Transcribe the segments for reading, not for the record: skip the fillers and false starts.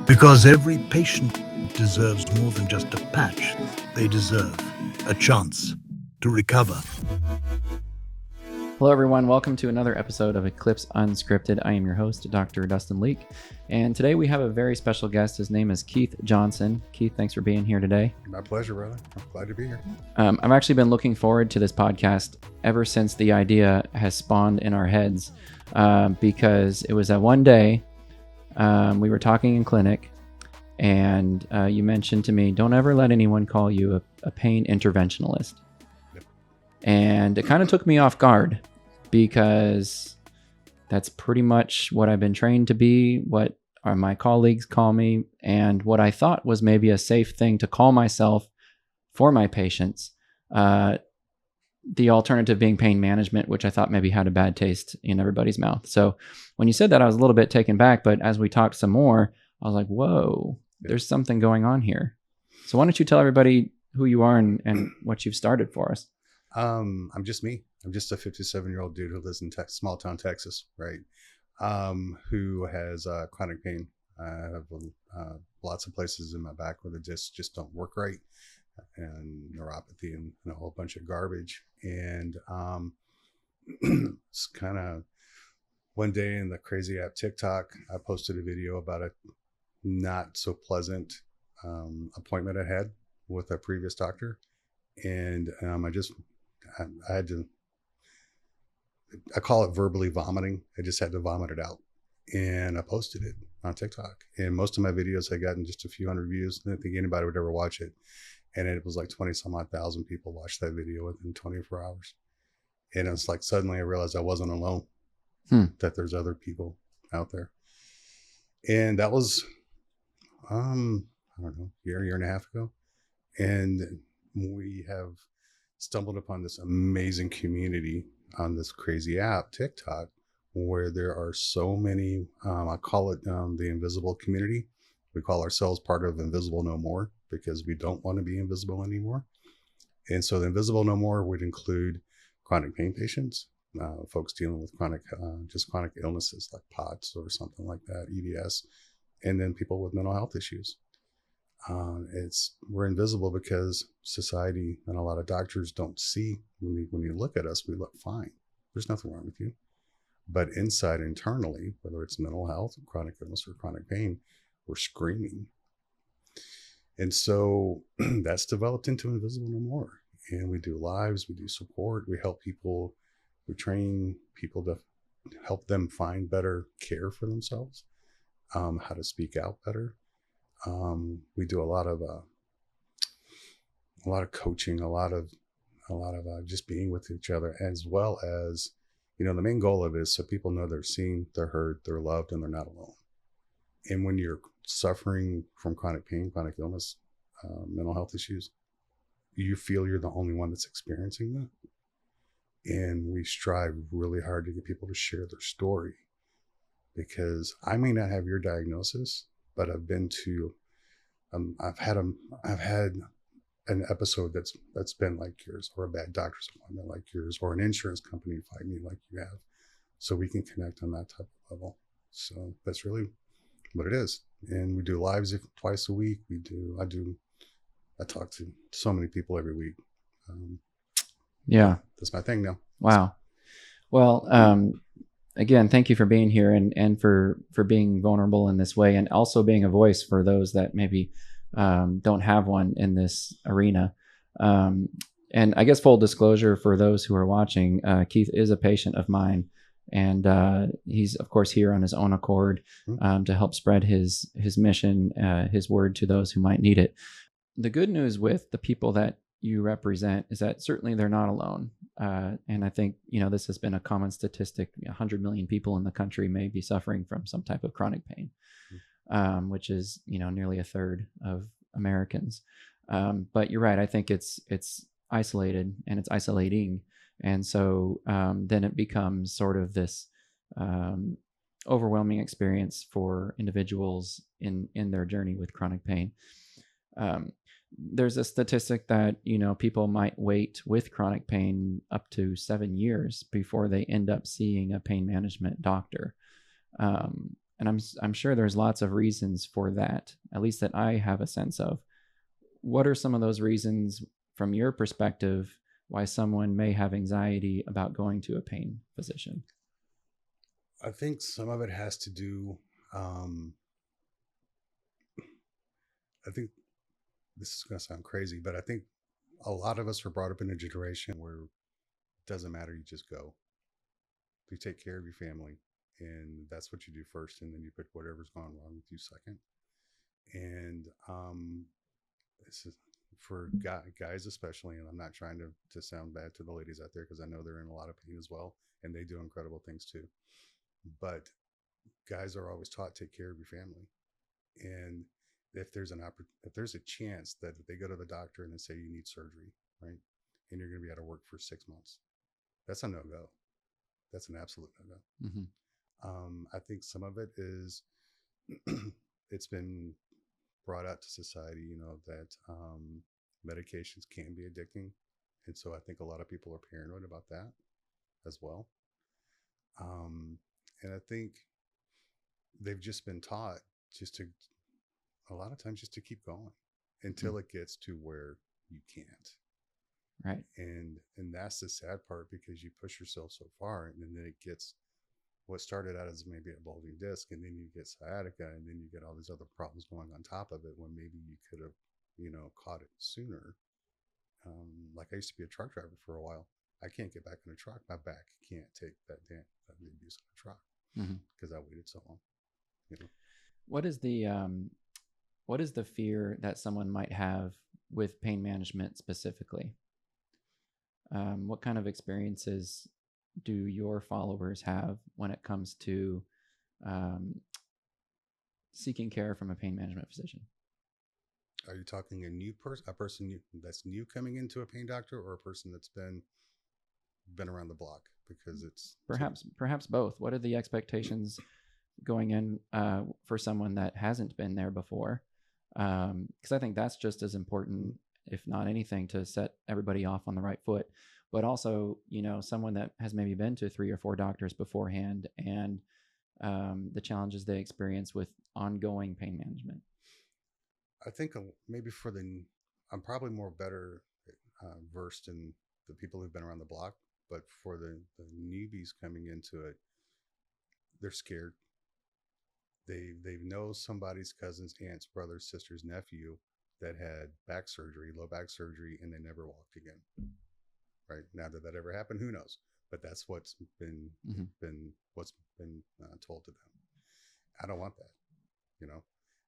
Because every patient deserves more than just a patch. They deserve a chance to recover. Hello, everyone. Welcome to another episode of Eclipse Unscripted. I am your host, Dr. Dustin Leek. And today we have a very special guest. His name is Keith Johnson. Keith, thanks for being here today. My pleasure, brother. I'm glad to be here. I've actually been looking forward to this podcast ever since the idea has spawned in our heads, because it was that one day we were talking in clinic, and you mentioned to me, don't ever let anyone call you a pain interventionist. And it kind of took me off guard because that's pretty much what I've been trained to be, what my colleagues call me, and what I thought was maybe a safe thing to call myself for my patients. The alternative being pain management, which I thought maybe had a bad taste in everybody's mouth. So when you said that, I was a little bit taken back, but as we talked some more, I was like, whoa, there's something going on here. So why don't you tell everybody who you are and what you've started for us? I'm just me. I'm just a 57-year-old dude who lives in small town Texas, right? Who has chronic pain. I have lots of places in my back where the discs just don't work right, and neuropathy and a whole bunch of garbage. And it's kind of one day in the crazy app TikTok, I posted a video about a not so pleasant appointment I had with a previous doctor. And I had to, I call it verbally vomiting. I just had to vomit it out, and I posted it on TikTok. And most of my videos had gotten just a few hundred views. I didn't think anybody would ever watch it. And it was like 20 some odd thousand people watched that video within 24 hours. And it's like, suddenly I realized I wasn't alone, that there's other people out there. And that was, I don't know, year and a half ago. And we have stumbled upon this amazing community on this crazy app, TikTok, where there are so many, I call it the invisible community. We call ourselves part of Invisible No More because we don't want to be invisible anymore. And so the Invisible No More would include chronic pain patients, folks dealing with chronic illnesses like POTS or something like that, EDS, and then people with mental health issues. We're invisible because society and a lot of doctors don't see. When you look at us, we look fine. There's nothing wrong with you. But inside, internally, whether it's mental health, chronic illness, or chronic pain, we're screaming. And so that's developed into Invisible No More. And we do lives, we do support, we help people, we train people to help them find better care for themselves, how to speak out better. We do a lot of coaching, a lot of just being with each other, as well as, the main goal of it is so people know they're seen, they're heard, they're loved, and they're not alone. And when you're suffering from chronic pain, chronic illness, mental health issues, you feel you're the only one that's experiencing that. And we strive really hard to get people to share their story, because I may not have your diagnosis, but I've been to, I've had an episode that's been like yours, or a bad doctor's appointment like yours, or an insurance company fight me like you have, so we can connect on that type of level. So that's really what it is. And we do lives twice a week. I talk to so many people every week. That's my thing now. Wow. Well, again, thank you for being here and for being vulnerable in this way, and also being a voice for those that maybe don't have one in this arena. And I guess full disclosure for those who are watching, Keith is a patient of mine, and he's of course here on his own accord to help spread his mission, his word to those who might need it. The good news with the people that you represent is that certainly they're not alone. And I think, this has been a common statistic. 100 million people in the country may be suffering from some type of chronic pain, which is, nearly a third of Americans. But you're right. I think it's isolated and it's isolating. And so then it becomes sort of this overwhelming experience for individuals in their journey with chronic pain. There's a statistic that, people might wait with chronic pain up to 7 years before they end up seeing a pain management doctor. and I'm sure there's lots of reasons for that, at least that I have a sense of. What are some of those reasons from your perspective why someone may have anxiety about going to a pain physician? I think some of it has to do, I think this is going to sound crazy, but I think a lot of us were brought up in a generation where it doesn't matter, you just go. You take care of your family, and that's what you do first, and then you put whatever's gone wrong with you second. And this is for guys especially, and I'm not trying to sound bad to the ladies out there, because I know they're in a lot of pain as well, and they do incredible things too. But guys are always taught, take care of your family. And if there's a chance that they go to the doctor and they say you need surgery, right, and you're going to be out of work for 6 months, that's a no-go. That's an absolute no-go. Mm-hmm. I think some of it is it's been brought out to society, that medications can be addicting. And so I think a lot of people are paranoid about that as well. And I think they've just been taught a lot of times just to keep going until it gets to where you can't. Right. And that's the sad part, because you push yourself so far, and then it gets what started out as maybe a bulging disc, and then you get sciatica, and then you get all these other problems going on top of it, when maybe you could have, caught it sooner. Like I used to be a truck driver for a while. I can't get back in a truck. My back can't take that abuse of a truck because I waited so long. What is the fear that someone might have with pain management specifically? What kind of experiences do your followers have when it comes to seeking care from a pain management physician? Are you talking a person that's new coming into a pain doctor, or a person that's been around the block? Because it's perhaps both. What are the expectations going in for someone that hasn't been there before? Because I think that's just as important, if not anything, to set everybody off on the right foot. But also, someone that has maybe been to 3 or 4 doctors beforehand, and the challenges they experience with ongoing pain management. I think maybe I'm probably more better versed in the people who've been around the block, but for the newbies coming into it, they're scared. They know somebody's cousin's aunt's brother's sister's nephew that had low back surgery, and they never walked again. Right now, that ever happened, who knows? But that's what's been told to them. I don't want that,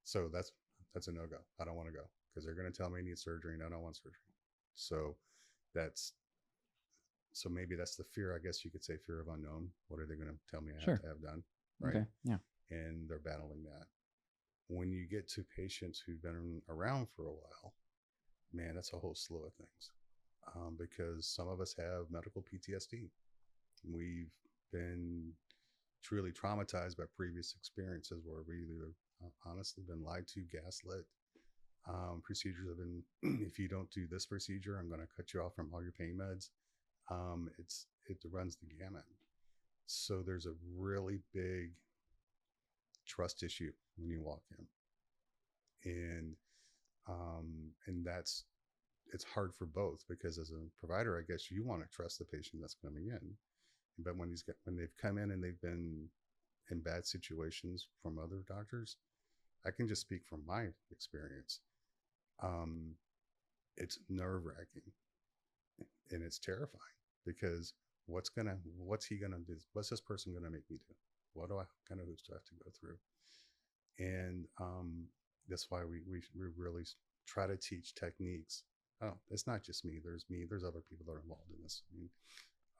So that's a no-go. I don't want to go, because they're going to tell me I need surgery, and I don't want surgery. So maybe that's the fear, I guess you could say, fear of unknown. What are they going to tell me I have to have done? Right. Okay. Yeah. And they're battling that. When you get to patients who've been around for a while, man, that's a whole slew of things. Because some of us have medical PTSD. We've been truly traumatized by previous experiences where we either honestly been lied to, gaslit. Procedures have been, if you don't do this procedure, I'm going to cut you off from all your pain meds. It runs the gamut. So there's a really big trust issue when you walk in, and it's hard for both, because as a provider, I guess you want to trust the patient that's coming in, but when they've come in and they've been in bad situations from other doctors, I can just speak from my experience. It's nerve-wracking, and it's terrifying, because what's he gonna do? What's this person gonna make me do? What kind of hoops do I have to go through? And that's why we really try to teach techniques. Oh, it's not just me. There's other people that are involved in this.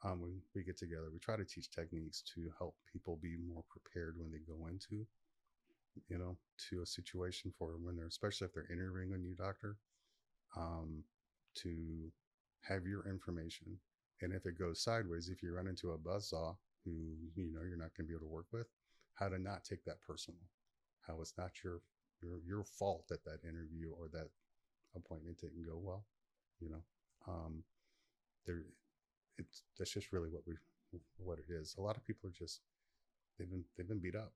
When we get together, we try to teach techniques to help people be more prepared when they go into, to a situation, for when especially if they're interviewing a new doctor, to have your information. And if it goes sideways, if you run into a buzzsaw who, you're not going to be able to work with, how to not take that personal, how it's not your fault that interview or that appointment didn't go well. That's just really what it is. A lot of people are just they've been beat up,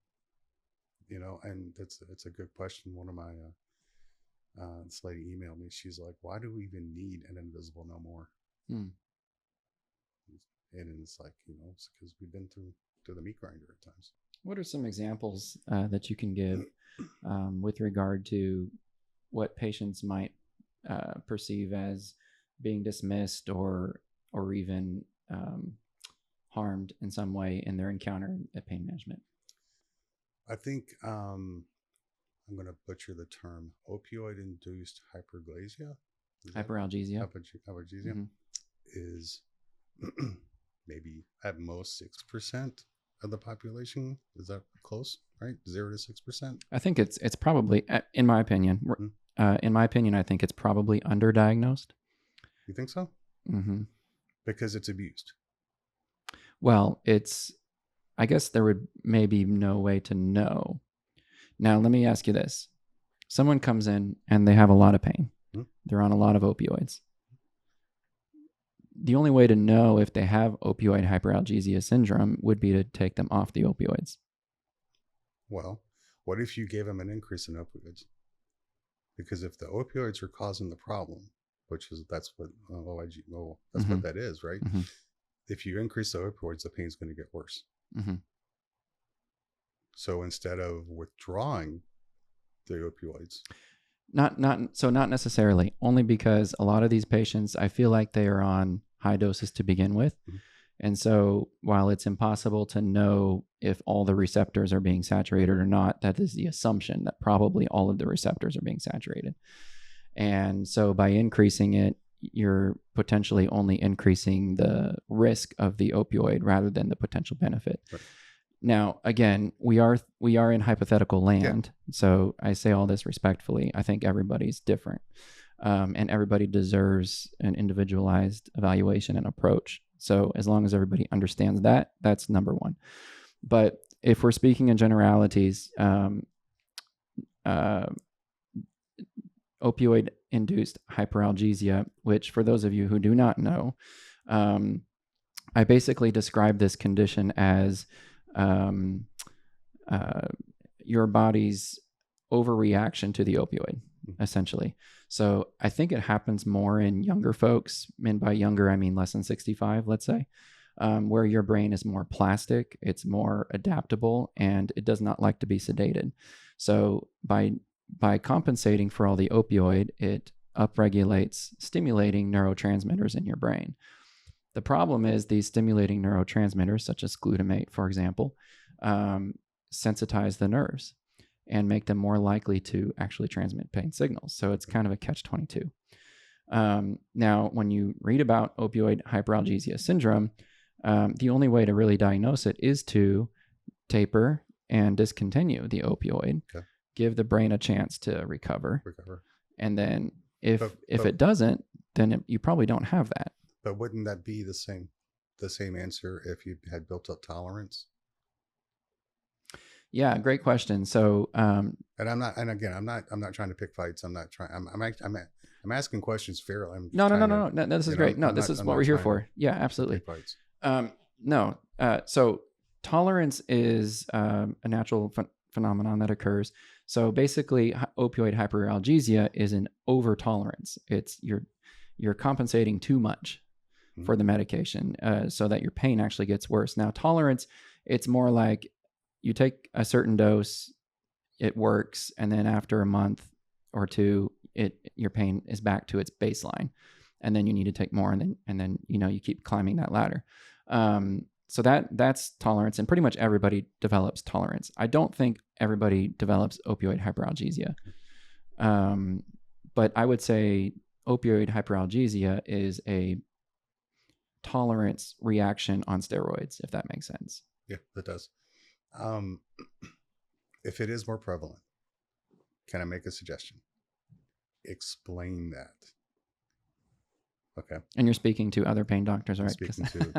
You know, and it's a good question. One of my this lady emailed me. She's like, "Why do we even need an invisible no more?" Hmm. And it's like, it's because we've been through the meat grinder at times. What are some examples that you can give with regard to what patients might perceive as being dismissed or even harmed in some way in their encounter at pain management? I think I'm going to butcher the term opioid-induced hyperalgesia. Hyperalgesia. Hyperalgesia Mm-hmm. is maybe at most 6% of the population. Is that close? Right, 0 to 6%. I think it's probably, in my opinion, I think it's probably underdiagnosed. You think so? Mm-hmm. Because it's abused. Well, I guess there would maybe no way to know. Now, let me ask you this. Someone comes in and they have a lot of pain. Hmm? They're on a lot of opioids. The only way to know if they have opioid hyperalgesia syndrome would be to take them off the opioids. Well, what if you gave them an increase in opioids? Because if the opioids are causing the problem, that's what mm-hmm. what that is, right? Mm-hmm. If you increase the opioids, the pain's going to get worse. Mm-hmm. So instead of withdrawing the opioids, not necessarily, only because a lot of these patients, I feel like they are on high doses to begin with. Mm-hmm. And so while it's impossible to know if all the receptors are being saturated or not, that is the assumption that probably all of the receptors are being saturated. And so by increasing it, you're potentially only increasing the risk of the opioid rather than the potential benefit. Right. Now, again, we are in hypothetical land. Yeah. So I say all this respectfully. I think everybody's different. And everybody deserves an individualized evaluation and approach. So as long as everybody understands that, that's number one. But if we're speaking in generalities, opioid-induced hyperalgesia, which for those of you who do not know, I basically describe this condition as your body's overreaction to the opioid, essentially. So I think it happens more in younger folks, and by younger, I mean less than 65, let's say, where your brain is more plastic, it's more adaptable, and it does not like to be sedated. So by compensating for all the opioid, it upregulates stimulating neurotransmitters in your brain. The problem is these stimulating neurotransmitters, such as glutamate, for example, sensitize the nerves and make them more likely to actually transmit pain signals. So it's kind of a catch-22. Now, when you read about opioid hyperalgesia syndrome, the only way to really diagnose it is to taper and discontinue the opioid, give the brain a chance to recover. And then if it doesn't, then you probably don't have that. But wouldn't that be the same answer if you had built up tolerance? Yeah, great question. So, and I'm not trying to pick fights. I'm asking questions fairly. No. This is great. This is what we're here for. Yeah, absolutely. No. So tolerance is a natural phenomenon that occurs. So basically, opioid hyperalgesia is an over tolerance. It's you're compensating too much for the medication, so that your pain actually gets worse. Now, tolerance, it's more like you take a certain dose, it works, and then after a month or two, your pain is back to its baseline, and then you need to take more, and then you keep climbing that ladder. So that's tolerance, and pretty much everybody develops tolerance. I don't think everybody develops opioid hyperalgesia, but I would say opioid hyperalgesia is a tolerance reaction on steroids, if that makes sense. Yeah, that does. If it is more prevalent, can I make a suggestion? Explain that. Okay. And you're speaking to other pain doctors, right?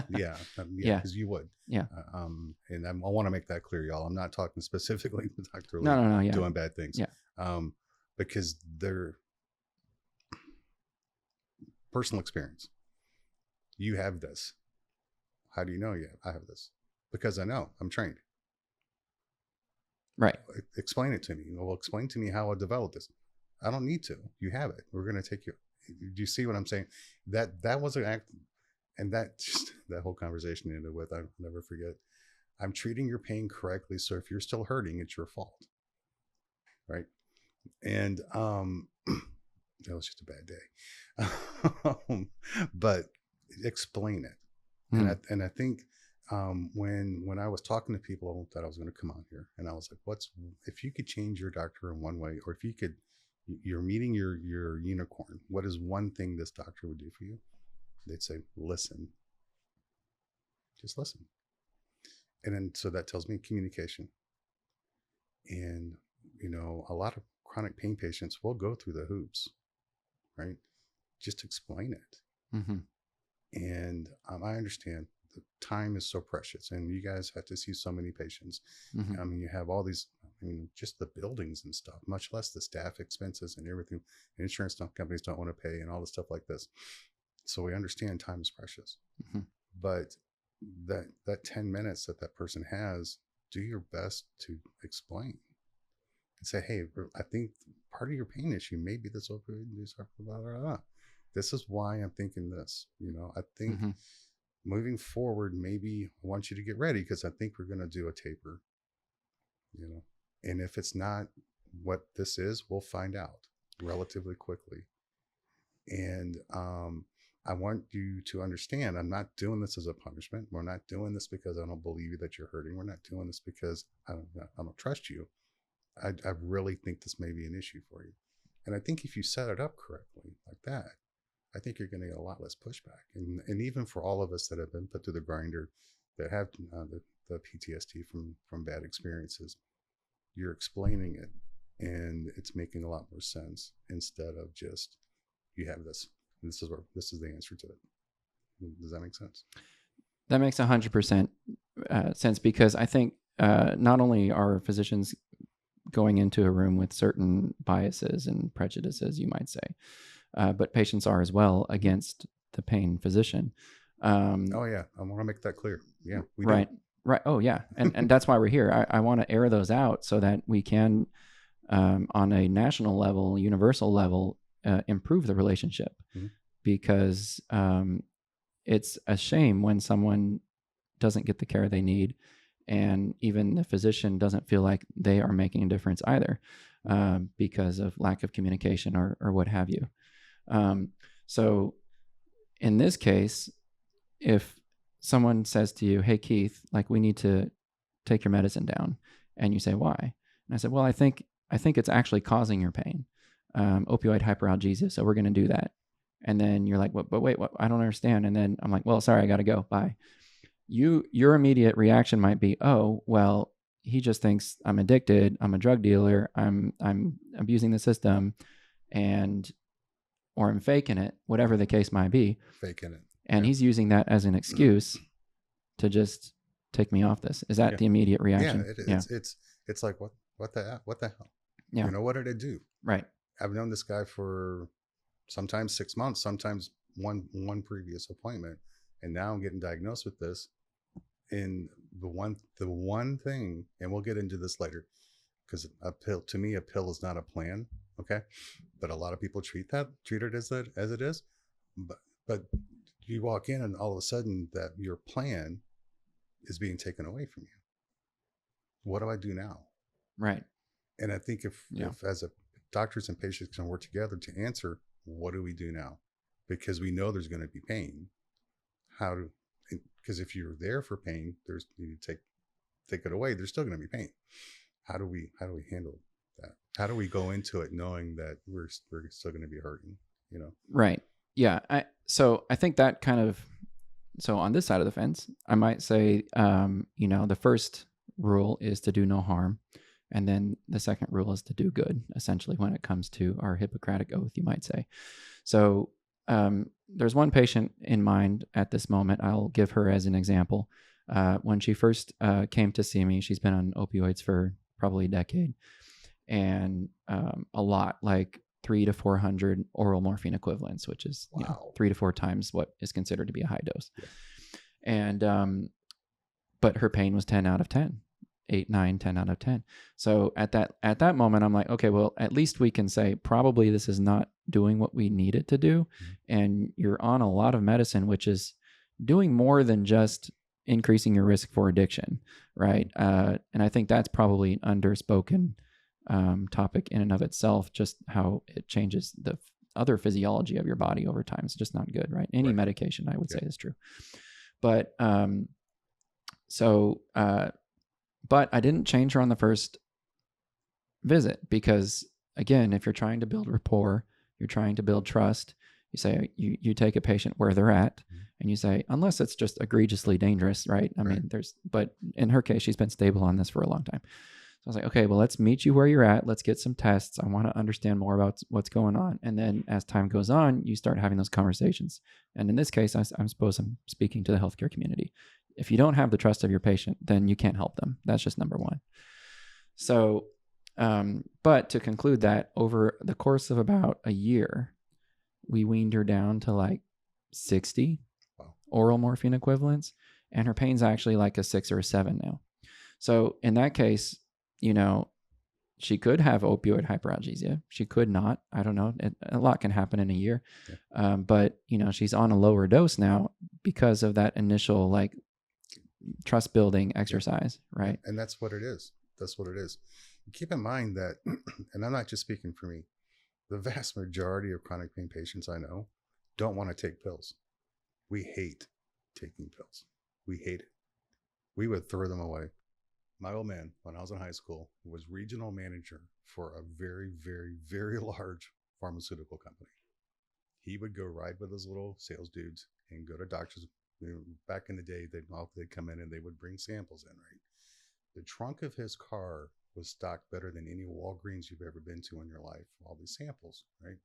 Yeah, because you would. Yeah. And I want to make that clear, y'all. I'm not talking specifically to Dr. Leek No, doing bad things. Yeah. Because they're personal experience. You have this. How do you know I have this? Because I know. I'm trained. Right. Explain it to me. Well, explain to me how I developed this. I don't need to. You have it. We're going to take you. Do you see what I'm saying? That was an act, and that just that whole conversation ended with, I'll never forget, I'm treating your pain correctly. So if you're still hurting, it's your fault. Right. And that was just a bad day. But explain it. And I think when I was talking to people that I was going to come on here, and I was like, if you could change your doctor in one way, or if you could, you're meeting your unicorn, what is one thing this doctor would do for you? They'd say, listen. Just listen. And then, so that tells me communication. And, a lot of chronic pain patients will go through the hoops, right? Just explain it. Mm-hmm. And I understand the time is so precious, and you guys have to see so many patients. Mm-hmm. I mean, you have all these, just the buildings and stuff, much less the staff expenses and everything. Insurance companies don't want to pay and all the stuff like this. So we understand time is precious. Mm-hmm. But that 10 minutes that person has, do your best to explain and say, hey, I think part of your pain issue may be this opioid-induced hyperalgesia. This is why I'm thinking this. I think Mm-hmm. moving forward, maybe I want you to get ready, because I think we're going to do a taper. And if it's not what this is, we'll find out relatively quickly. And I want you to understand, I'm not doing this as a punishment. We're not doing this because I don't believe you that you're hurting. We're not doing this because I don't trust you. I really think this may be an issue for you. And I think if you set it up correctly like that, I think you're going to get a lot less pushback. And even for all of us that have been put through the grinder, that have the PTSD from bad experiences, you're explaining it, and it's making a lot more sense, instead of just, you have this, and this is the answer to it. Does that make sense? That makes 100% sense, because I think not only are physicians going into a room with certain biases and prejudices, you might say, but patients are as well against the pain physician. Oh yeah, I want to make that clear. Yeah, we right, do. right. Oh yeah, and that's why we're here. I want to air those out so that we can, on a national level, universal level, improve the relationship, Mm-hmm. because it's a shame when someone doesn't get the care they need, and even the physician doesn't feel like they are making a difference either, because of lack of communication or what have you. So in this case, if someone says to you, hey, Keith, like, we need to take your medicine down, and you say, why? And I said, well, I think it's actually causing your pain, opioid hyperalgesia. So we're going to do that. And then you're like, but wait, what? I don't understand. And then I'm like, well, sorry, I got to go. Bye. Your immediate reaction might be, oh, well, he just thinks I'm addicted. I'm a drug dealer. I'm abusing the system, or I'm faking it, whatever the case might be. Faking it. And he's using that as an excuse to just take me off this. Is that the immediate reaction? Yeah, it's like, what the hell? Yeah. What did I do? Right. I've known this guy for sometimes 6 months, sometimes one previous appointment, and now I'm getting diagnosed with this. And the one thing, and we'll get into this later, because to me, a pill is not a plan. Okay. But a lot of people treat it as it is. But you walk in, and all of a sudden that your plan is being taken away from you. What do I do now? Right. And I think if as doctors and patients can work together to answer, what do we do now? Because we know there's going to be pain. Because if you're there for pain, you take it away, there's still going to be pain. How do we handle that? How do we go into it knowing that we're still going to be hurting? Right. Yeah. So I think that so on this side of the fence, I might say, the first rule is to do no harm. And then the second rule is to do good, essentially, when it comes to our Hippocratic oath, you might say. So there's one patient in mind at this moment. I'll give her as an example. When she first came to see me, she's been on opioids for probably a decade, and a lot, like 300 to 400 oral morphine equivalents, which is 3 to 4 times what is considered to be a high dose. Yeah. And but her pain was 10 out of 10. 8, 9, 10 out of 10. So at that moment, I'm like, okay, well, at least we can say probably this is not doing what we need it to do. And you're on a lot of medicine, which is doing more than just increasing your risk for addiction, right? And I think that's probably an underspoken topic in and of itself, just how it changes the other physiology of your body over time. It's just not good, right? Any medication, I would say, is true. But but I didn't change her on the first visit because, again, if you're trying to build rapport, you're trying to build trust, you say, you take a patient where they're at and you say, unless it's just egregiously dangerous, right? I mean, but in her case, she's been stable on this for a long time. So I was like, okay, well, let's meet you where you're at. Let's get some tests. I want to understand more about what's going on. And then as time goes on, you start having those conversations. And in this case, I suppose I'm speaking to the healthcare community. If you don't have the trust of your patient, then you can't help them. That's just number one. So, but to conclude that, over the course of about a year, we weaned her down to like 60 oral morphine equivalents, and her pain's actually like a 6 or a 7 now. So in that case, you know, she could have opioid hyperalgesia. She could not. I don't know. A lot can happen in a year. But, you know, she's on a lower dose now because of that initial like trust building exercise, right? And that's what it is. That's what it is. Keep in mind that, and I'm not just speaking for me, the vast majority of chronic pain patients I know don't want to take pills. We hate taking pills. We hate it. We would throw them away. My old man, when I was in high school, was regional manager for a very, very, very large pharmaceutical company. He would go ride with his little sales dudes and go to doctors. You know, back in the day, they'd come in and they would bring samples in, right? The trunk of his car was stocked better than any Walgreens you've ever been to in your life. All these samples, right?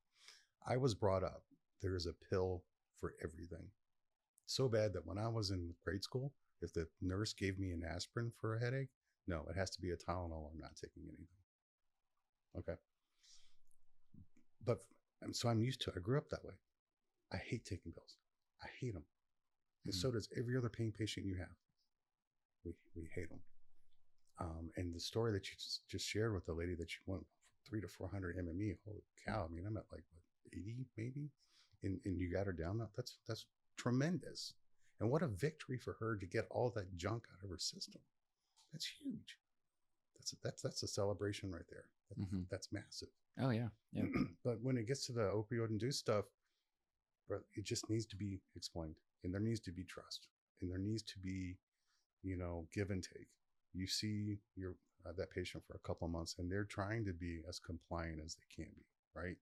I was brought up, there is a pill for everything. So bad that when I was in grade school, if the nurse gave me an aspirin for a headache, no, it has to be a Tylenol. I'm not taking anything. Okay. But so I'm used to it. I grew up that way. I hate taking pills. I hate them. And so does every other pain patient you have. We hate them. And the story that you just shared with the lady that you went 300 to 400 MME, holy cow. I mean, I'm at like what, 80 maybe, and you got her down. That's tremendous. And what a victory for her to get all that junk out of her system. That's huge. That's a celebration right there. That's massive. Oh yeah. But when it gets to the opioid-induced stuff, it just needs to be explained, and there needs to be trust, and there needs to be, you know, give and take. You see that patient for a couple of months, and they're trying to be as compliant as they can be, right?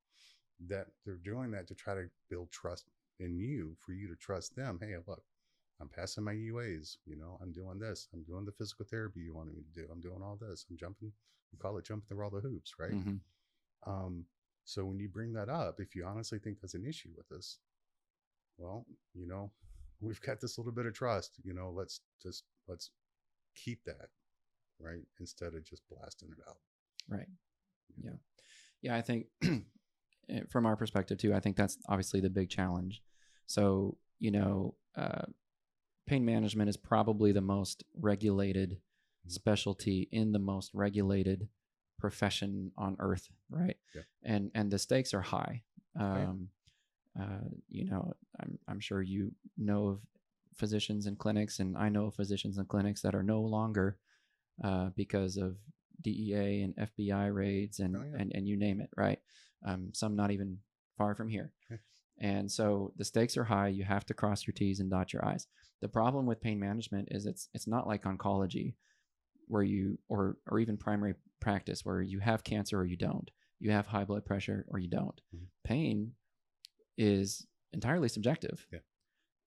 That they're doing that to try to build trust in you, for you to trust them. Hey, look, I'm passing my UAs, you know, I'm doing this, I'm doing the physical therapy you wanted me to do, I'm doing all this, I'm jumping, we call it jumping through all the hoops, right? So when you bring that up, if you honestly think there's an issue with this, well, you know, we've got this little bit of trust, you know, let's keep that, right? Instead of just blasting it out. Right. Yeah. I think from our perspective too, I think that's obviously the big challenge. So, you know, pain management is probably the most regulated specialty in the most regulated profession on earth, right? And the stakes are high. You know, I'm sure you know of physicians and clinics, and I know of physicians and clinics that are no longer because of DEA and FBI raids and you name it, right? Some not even far from here. And so the stakes are high. You have to cross your T's and dot your I's. The problem with pain management is it's not like oncology where you, or even primary practice where you have cancer or you don't. You have high blood pressure or you don't. Pain is entirely subjective.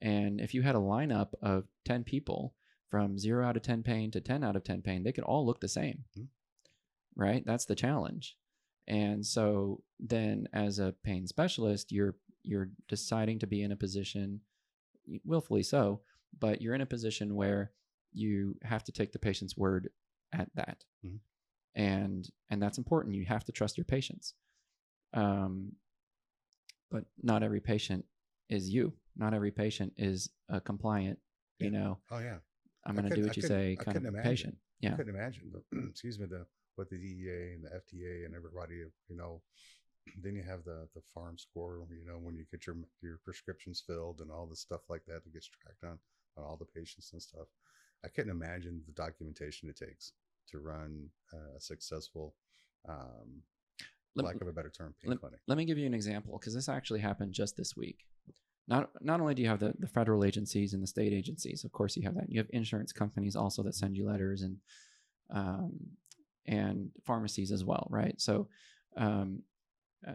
And if you had a lineup of 10 people from 0 out of 10 pain to 10 out of 10 pain, they could all look the same, right? That's the challenge. And so then as a pain specialist, you're deciding to be in a position, willfully so, but you're in a position where you have to take the patient's word at that. And that's important. You have to trust your patients. But not every patient is you. Not every patient is a compliant, you know. Oh yeah. I'm going to do what you say kind of patient. Yeah. I couldn't imagine excuse me, with the DEA and the FDA and everybody, then you have the farm score, when you get your prescriptions filled and all the stuff like that gets tracked on all the patients and stuff. I couldn't imagine the documentation it takes to run a successful, lack of a better term, pain clinic. Let me give you an example, because this actually happened just this week. Not only do you have the federal agencies and the state agencies, of course you have that. You have insurance companies also that send you letters, and pharmacies as well, right? So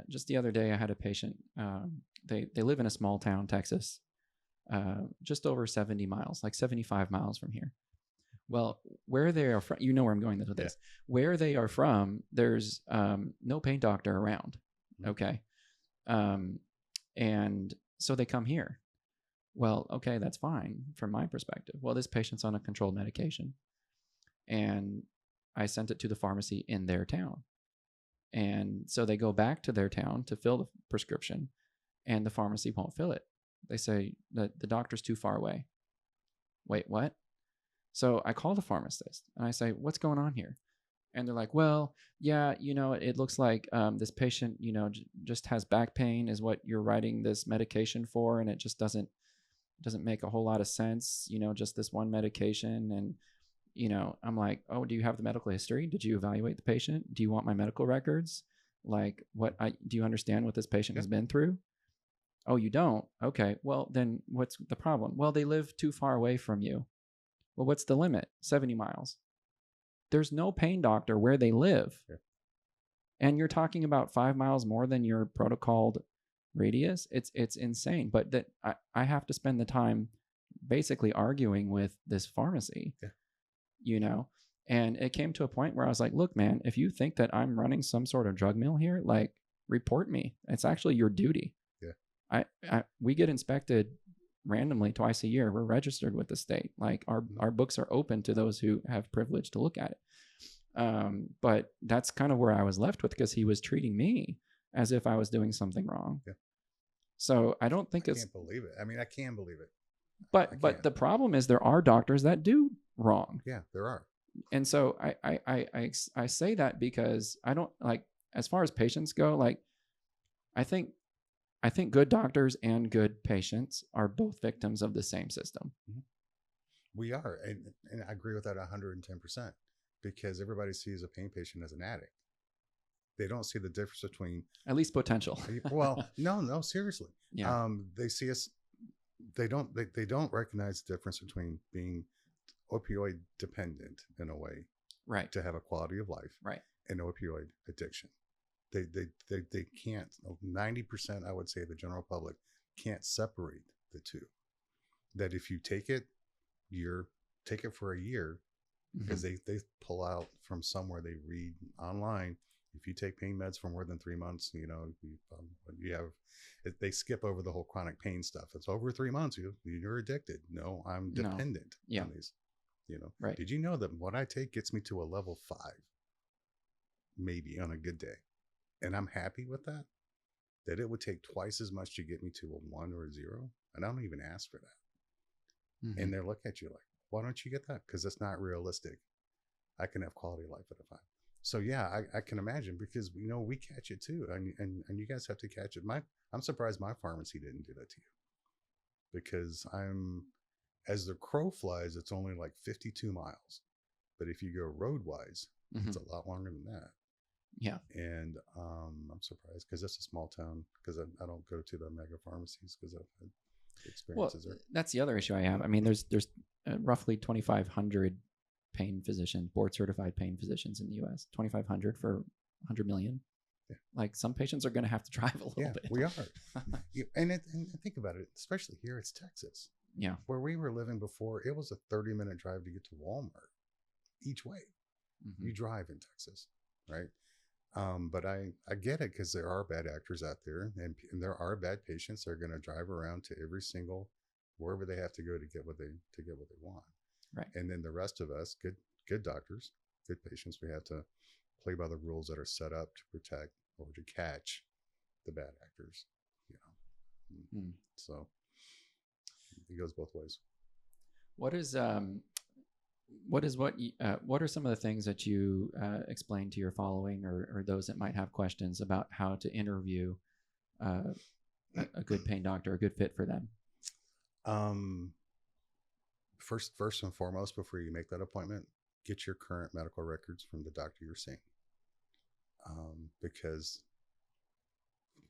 just the other day I had a patient. They live in a small town, Texas, just over 70 miles, like 75 miles from here. Well, where they are from, you know where I'm going with this. Where they are from, there's no pain doctor around. Okay. And so they come here. Well, okay, that's fine from my perspective. Well, this patient's on a controlled medication, and I sent it to the pharmacy in their town. And so they go back to their town to fill the prescription, and the pharmacy won't fill it. They say that the doctor's too far away. Wait, what? So I call the pharmacist and I say, what's going on here? And they're like, well, yeah, it looks like this patient, just has back pain is what you're writing this medication for. And it just doesn't make a whole lot of sense, just this one medication. And, I'm like, oh, do you have the medical history? Did you evaluate the patient? Do you want my medical records? Like do you understand what this patient has been through? Oh, you don't? Okay. Well, then what's the problem? Well, they live too far away from you. Well, what's the limit? 70 miles. There's no pain doctor where they live. Yeah. And you're talking about 5 miles more than your protocoled radius. It's insane. But that I have to spend the time basically arguing with this pharmacy, and it came to a point where I was like, look, man, if you think that I'm running some sort of drug mill here, like, report me. It's actually your duty. Yeah. We get inspected randomly twice a year. We're registered with the state. Like our books are open to those who have privilege to look at it. But that's kind of where I was left with, because he was treating me as if I was doing something wrong. Yeah. So I don't think I can't believe it. I mean, I can believe it. But the problem is there are doctors that do wrong. Yeah, there are. And so I say that because I don't, like, as far as patients go, like, I think good doctors and good patients are both victims of the same system. Mm-hmm. We are. And I agree with that 110%, because everybody sees a pain patient as an addict. They don't see the difference between, at least potential. Well, no, seriously. Yeah. They see us. They don't recognize the difference between being opioid dependent in a way, right, to have a quality of life, right, and opioid addiction. They can't. 90%, I would say, the general public can't separate the two. That if you take it for a year, because they pull out from somewhere, they read online, if you take pain meds for more than 3 months, they skip over the whole chronic pain stuff. It's over 3 months, you're addicted. No, I'm dependent on these. Right. Did you know that what I take gets me to a level 5, maybe on a good day, and I'm happy with that? That it would take twice as much to get me to a 1 or a 0, and I don't even ask for that. Mm-hmm. And they look at you like, why don't you get that? Because it's not realistic. I can have quality of life at a 5. So yeah, I can imagine, because we catch it too, and you guys have to catch it. I'm surprised my pharmacy didn't do that to you, because as the crow flies, it's only like 52 miles, but if you go roadwise, it's a lot longer than that. Yeah. And I'm surprised, because it's a small town, because I don't go to the mega pharmacies, because I've had experiences there. That's the other issue I have. I mean, there's roughly 2,500 pain physicians, board certified pain physicians in the U.S. 2,500 for 100 million. Yeah. Like, some patients are going to have to drive a little bit. We are. and think about it, especially here, it's Texas. Yeah. Where we were living before, it was a 30-minute drive to get to Walmart each way. Mm-hmm. You drive in Texas, right? But I get it, because there are bad actors out there, and there are bad patients that are going to drive around to every single wherever they have to go to get what they want. Right. And then the rest of us, good doctors, good patients, we have to play by the rules that are set up to protect or to catch the bad actors. So it goes both ways. What is what are some of the things that you explain to your following or those that might have questions about how to interview a good pain doctor, a good fit for them? First and foremost, before you make that appointment, get your current medical records from the doctor you're seeing. Because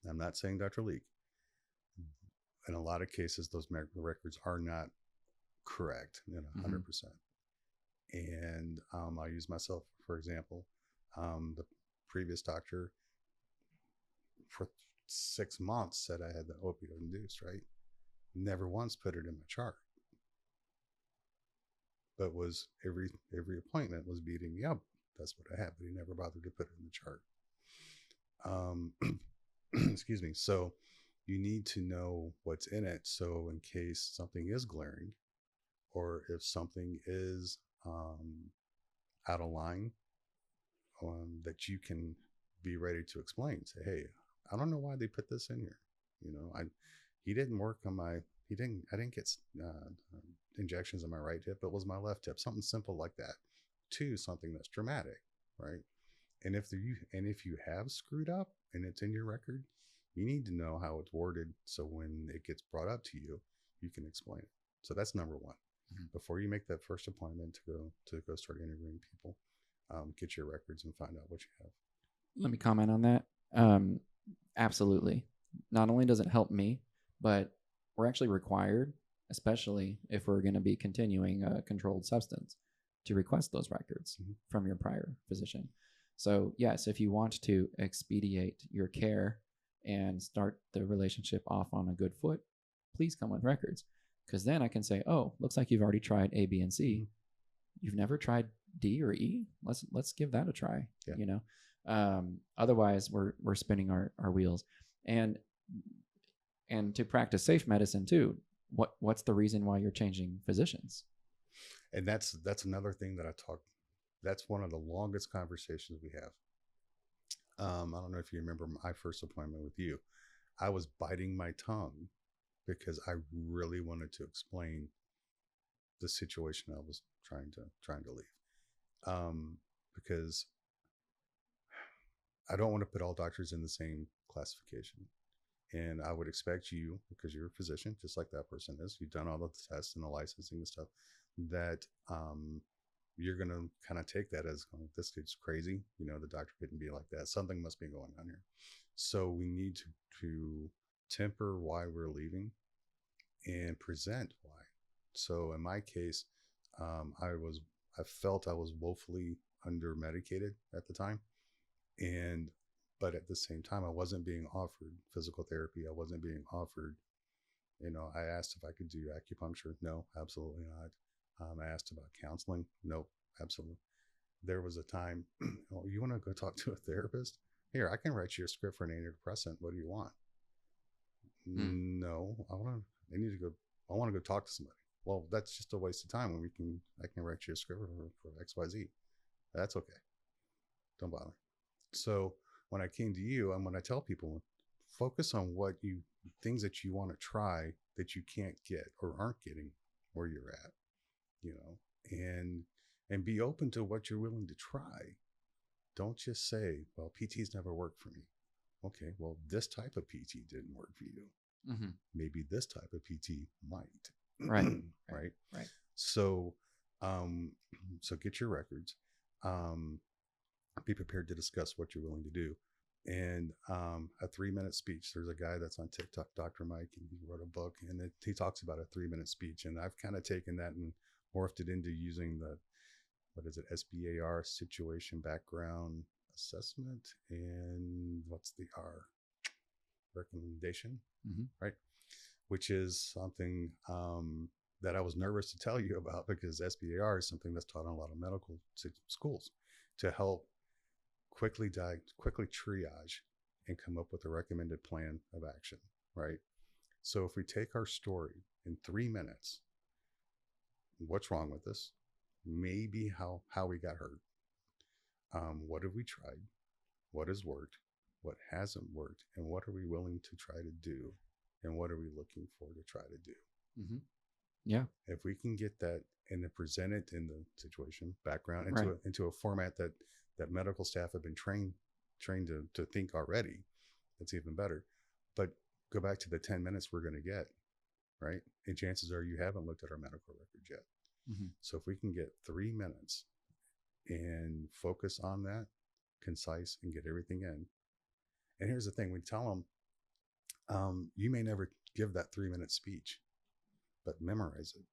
I'm not saying Dr. Leek, in a lot of cases, those medical records are not correct in 100%. And I'll use myself, for example. The previous doctor for 6 months said I had the opioid-induced, right? Never once put it in my chart. But was every appointment was beating me up. That's what I had, but he never bothered to put it in the chart. Excuse me. So you need to know what's in it. So in case something is glaring, or if something is out of line, that you can be ready to explain. Say, hey, I don't know why they put this in here. He didn't work on I didn't get injections on my right hip. It was my left hip. Something simple like that, to something that's dramatic, right? And if you have screwed up and it's in your record, you need to know how it's worded, so when it gets brought up to you, you can explain it. So that's number one. Before you make that first appointment to go start interviewing people, get your records and find out what you have. Let me comment on that. Absolutely. Not only does it help me, but we're actually required, especially if we're going to be continuing a controlled substance, to request those records from your prior physician. So yes, if you want to expedite your care and start the relationship off on a good foot, please come with records. Because then I can say, oh, looks like you've already tried A, B, and C. You've never tried D or E. Let's give that a try. Yeah. Otherwise, we're spinning our wheels. And to practice safe medicine too. What's the reason why you're changing physicians? And that's another thing that that's one of the longest conversations we have. I don't know if you remember my first appointment with you. I was biting my tongue because I really wanted to explain the situation I was trying to leave. Because I don't want to put all doctors in the same classification. And I would expect you, because you're a physician, just like that person is, you've done all the tests and the licensing and stuff, that you're going to kind of take that as, oh, this kid's crazy. The doctor couldn't be like that. Something must be going on here. So we need to temper why we're leaving and present why. So in my case, I felt I was woefully under medicated at the time. But at the same time, I wasn't being offered physical therapy. I wasn't being offered, I asked if I could do acupuncture. No, absolutely not. I asked about counseling. No, absolutely. There was a time, oh, you want to go talk to a therapist? Here, I can write you a script for an antidepressant. What do you want? No, I want to go talk to somebody. Well, that's just a waste of time when I can write you a script for XYZ. That's okay. Don't bother. So when I came to you, and when I tell people, focus on things that you want to try that you can't get or aren't getting where you're at, and be open to what you're willing to try. Don't just say, well, PT's never worked for me. Okay, well, this type of PT didn't work for you. Maybe this type of PT might. Right. Right. Right. So, so get your records. Be prepared to discuss what you're willing to do. And a 3-minute speech. There's a guy that's on TikTok, Dr. Mike, and he wrote a book, and he talks about a 3-minute speech. And I've kind of taken that and morphed it into using SBAR, situation background assessment, and what's the R? Recommendation, right? Which is something that I was nervous to tell you about, because SBAR is something that's taught in a lot of medical schools to help quickly triage and come up with a recommended plan of action, right? So if we take our story in 3 minutes, what's wrong with us? Maybe how we got hurt. What have we tried? What has worked? What hasn't worked? And what are we willing to try to do? And what are we looking for to try to do? Yeah. If we can get that and then present it in the situation background into a format that medical staff have been trained to think already, that's even better. But go back to the 10 minutes we're going to get, right? And chances are you haven't looked at our medical records yet. Mm-hmm. So if we can get 3 minutes and focus on that, concise, and get everything in. And here's the thing, we tell them, you may never give that 3-minute speech, but memorize it,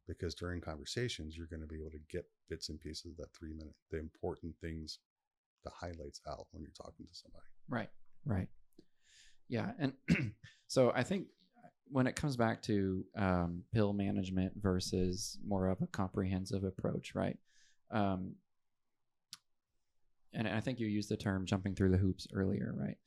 because during conversations, you're going to be able to get bits and pieces of that 3-minute, the important things, the highlights out when you're talking to somebody. Right. Yeah. And so I think when it comes back to pill management versus more of a comprehensive approach, right? And I think you used the term jumping through the hoops earlier, right?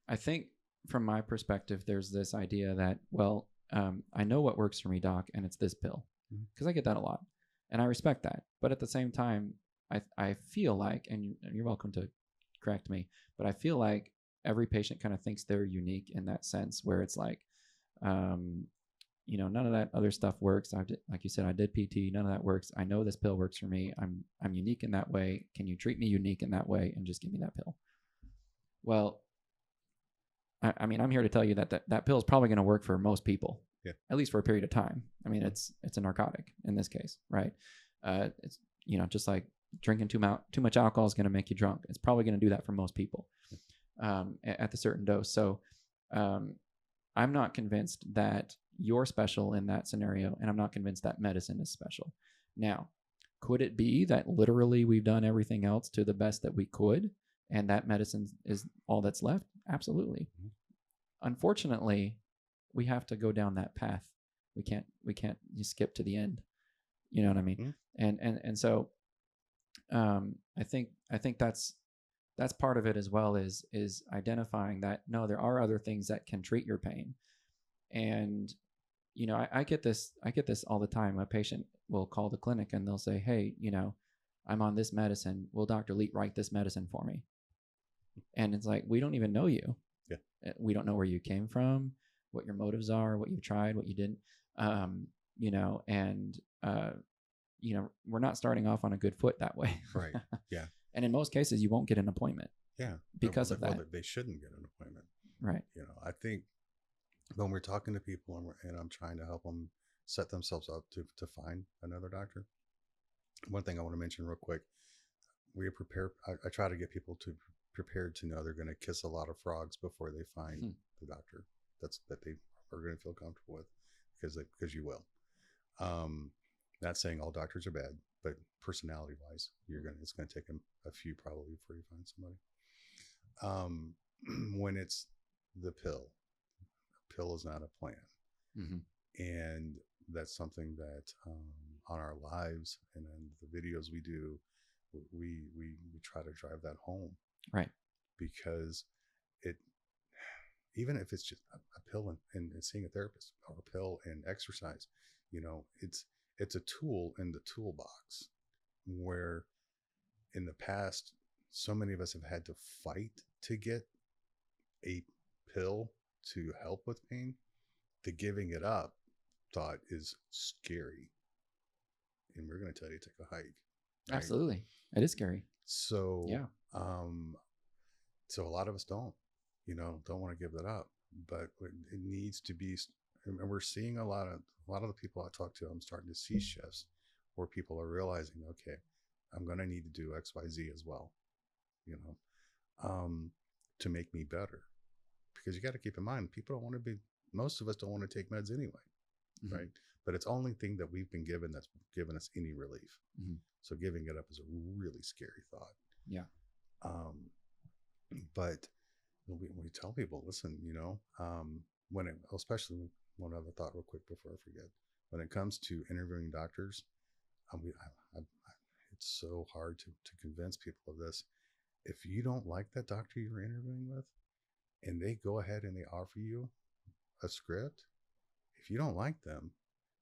I think from my perspective, there's this idea that, well, I know what works for me, doc, and it's this pill, because I get that a lot, and I respect that. But at the same time, I feel like, and you're welcome to correct me, but I feel like every patient kind of thinks they're unique in that sense, where it's like, none of that other stuff works. Like you said, I did PT. None of that works. I know this pill works for me. I'm unique in that way. Can you treat me unique in that way and just give me that pill? Well, I mean, I'm here to tell you that pill is probably going to work for most people, at least for a period of time. I mean, it's a narcotic in this case, right? It's just like drinking too much alcohol is going to make you drunk. It's probably going to do that for most people at the certain dose. So I'm not convinced that you're special in that scenario, and I'm not convinced that medicine is special. Now, could it be that literally we've done everything else to the best that we could, and that medicine is all that's left? Absolutely. Mm-hmm. Unfortunately, we have to go down that path. We can't just skip to the end. You know what I mean? Mm-hmm. And so I think that's part of it as well, is identifying that no, there are other things that can treat your pain. And I get this all the time. A patient will call the clinic and they'll say, hey, I'm on this medicine. Will Dr. Leek write this medicine for me? And it's like, we don't even know you. Yeah. We don't know where you came from, what your motives are, what you tried, what you didn't, we're not starting off on a good foot that way. Right. Yeah. And in most cases, you won't get an appointment. Yeah. Because of that. They shouldn't get an appointment. Right. I think when we're talking to people and I'm trying to help them set themselves up to find another doctor, one thing I want to mention real quick, we prepare. I try to get people to prepared to know they're going to kiss a lot of frogs before they find the doctor that they are going to feel comfortable with, because you will. Not saying all doctors are bad, but personality wise, it's going to take a few probably before you find somebody. When it's the pill is not a plan. Mm-hmm. And that's something that on our lives and in the videos we do, we try to drive that home. Right. Because even if it's just a pill and seeing a therapist, or a pill and exercise, it's a tool in the toolbox, where in the past, so many of us have had to fight to get a pill to help with pain. The giving it up thought is scary. And we're going to tell you to take a hike. Right? Absolutely. It is scary. So, yeah. So a lot of us don't want to give that up, but it needs to be, and we're seeing a lot of the people I talk to, I'm starting to see shifts where people are realizing, okay, I'm going to need to do X, Y, Z as well, to make me better. Because you got to keep in mind, most of us don't want to take meds anyway. Mm-hmm. Right. But it's the only thing that we've been given that's given us any relief. Mm-hmm. So giving it up is a really scary thought. Yeah. But we tell people, listen, especially one other thought real quick before I forget, when it comes to interviewing doctors, it's so hard to convince people of this. If you don't like that doctor you're interviewing with, and they go ahead and they offer you a script, if you don't like them,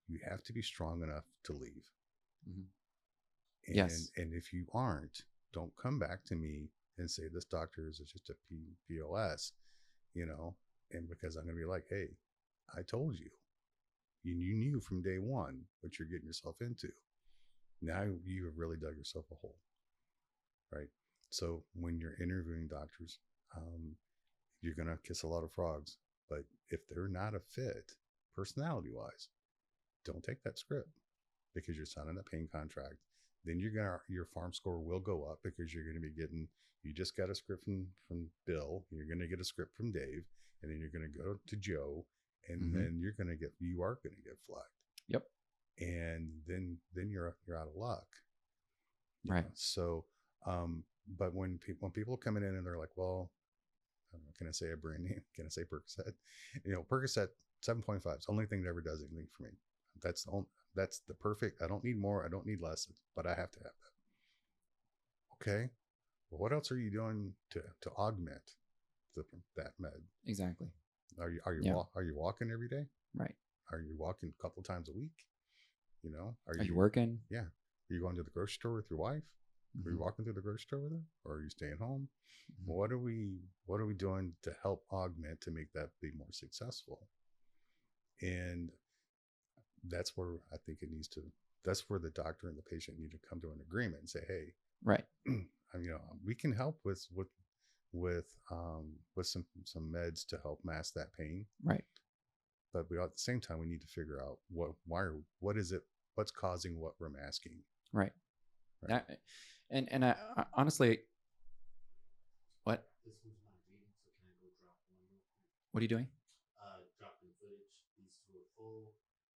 you have to be strong enough to leave. Mm-hmm. Yes. And if you aren't, don't come back to me and say this doctor is just a POS, and because I'm going to be like, hey, I told you, You knew from day one what you're getting yourself into. Now you have really dug yourself a hole, right? So when you're interviewing doctors, you're going to kiss a lot of frogs. But if they're not a fit personality wise, don't take that script, because you're signing a pain contract. Then your farm score will go up, because you're going to be getting, you just got a script from Bill, you're going to get a script from Dave, and then you're going to go to Joe, and then you are going to get flagged. Yep. And then you're out of luck. Right. So, but when people are coming in and they're like, well, I don't know, can I say a brand name? Can I say Percocet? Percocet 7.5 is the only thing that ever does anything for me. That's the perfect. I don't need more. I don't need less, but I have to have that. Okay. Well, what else are you doing to augment that med? Exactly. Are you walking every day? Right. Are you walking a couple times a week? Are you working? Yeah. Are you going to the grocery store with your wife? Are you walking through the grocery store with her, or are you staying home? What are we doing to help augment, to make that be more successful? And that's where I think that's where the doctor and the patient need to come to an agreement and say, hey, right, we can help with some meds to help mask that pain. Right. But at the same time, we need to figure out what's causing what we're masking. Right. And I honestly, what? This was my reading, so can I go drop one real quick? What are you doing? Dropping footage. These two are full.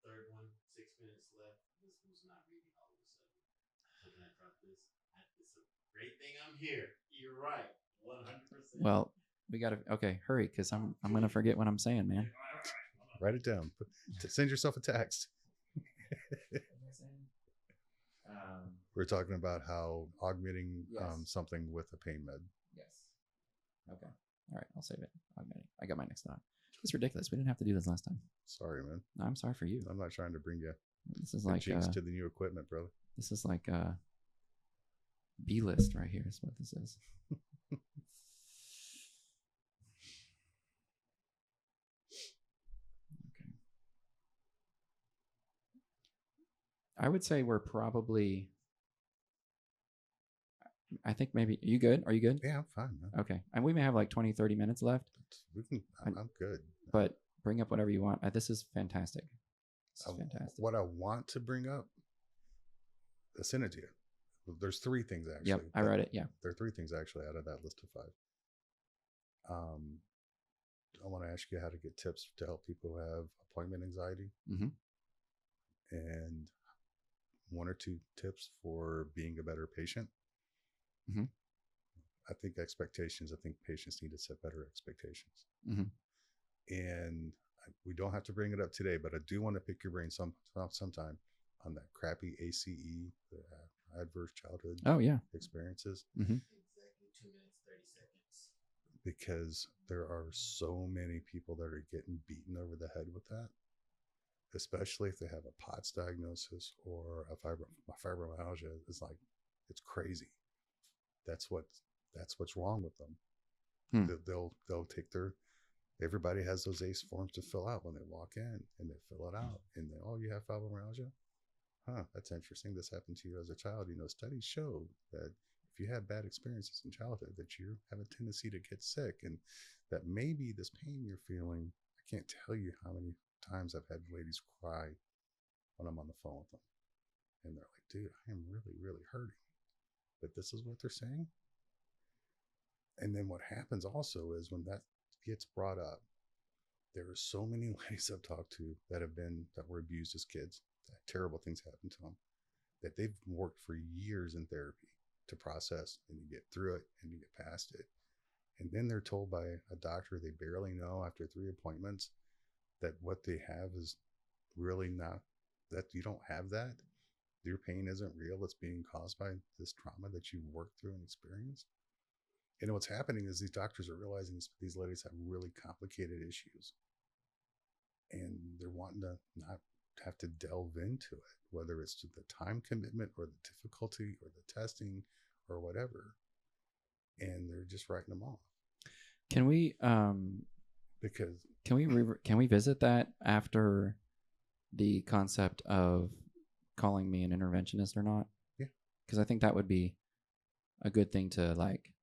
Third one, 6 minutes left. This one's not reading all of a sudden. So can I drop this? It's a great thing I'm here. You're right. 100%. Well, we gotta hurry, because I'm gonna forget what I'm saying, man. Write it down. Send yourself a text. We're talking about how augmenting something with a pain med. Yes. Okay. All right. I'll save it. Augmenting. I got my next thought. It's ridiculous. We didn't have to do this last time. Sorry, man. No, I'm sorry for you. I'm not trying to bring you. This is like cheeks to the new equipment, brother. This is like B list right here. Is what this is. Okay. I would say we're probably. I think maybe. Are you good? Are you good? Yeah, I'm fine, man. Okay. And we may have like 20, 30 minutes left. I'm good. But bring up whatever you want. This is fantastic. This is fantastic. What I want to bring up, I sent it to you. There's 3 things actually. Yep, I read it. Yeah. There are 3 things actually out of that list of 5. I want to ask you how to get tips to help people who have appointment anxiety. And 1 or 2 tips for being a better patient. I think patients need to set better expectations. And we don't have to bring it up today, but I do want to pick your brain sometime on that crappy ACE, the adverse childhood experiences. Exactly 2 minutes, 30 seconds. Because there are so many people that are getting beaten over the head with that, especially if they have a POTS diagnosis or a fibromyalgia. It's crazy. That's what's wrong with them. They'll take everybody has those ACE forms to fill out when they walk in, and they fill it out, and then, oh, you have fibromyalgia? Huh, that's interesting. This happened to you as a child. Studies show that if you have bad experiences in childhood, that you have a tendency to get sick, and that maybe this pain you're feeling, I can't tell you how many times I've had ladies cry when I'm on the phone with them, and they're like, dude, I am really, really hurting. But this is what they're saying. And then what happens also is when that gets brought up, there are so many ladies I've talked to that were abused as kids, that terrible things happened to them, that they've worked for years in therapy to process, and you get through it and you get past it. And then they're told by a doctor they barely know after 3 appointments that what they have is really not, that you don't have that. Your pain isn't real. It's being caused by this trauma that you've worked through and experienced. And what's happening is these doctors are realizing these ladies have really complicated issues. And they're wanting to not have to delve into it, whether it's to the time commitment or the difficulty or the testing or whatever. And they're just writing them off. Can we because can we visit that after the concept of calling me an interventionist or not. Yeah. Because I think that would be a good thing to like.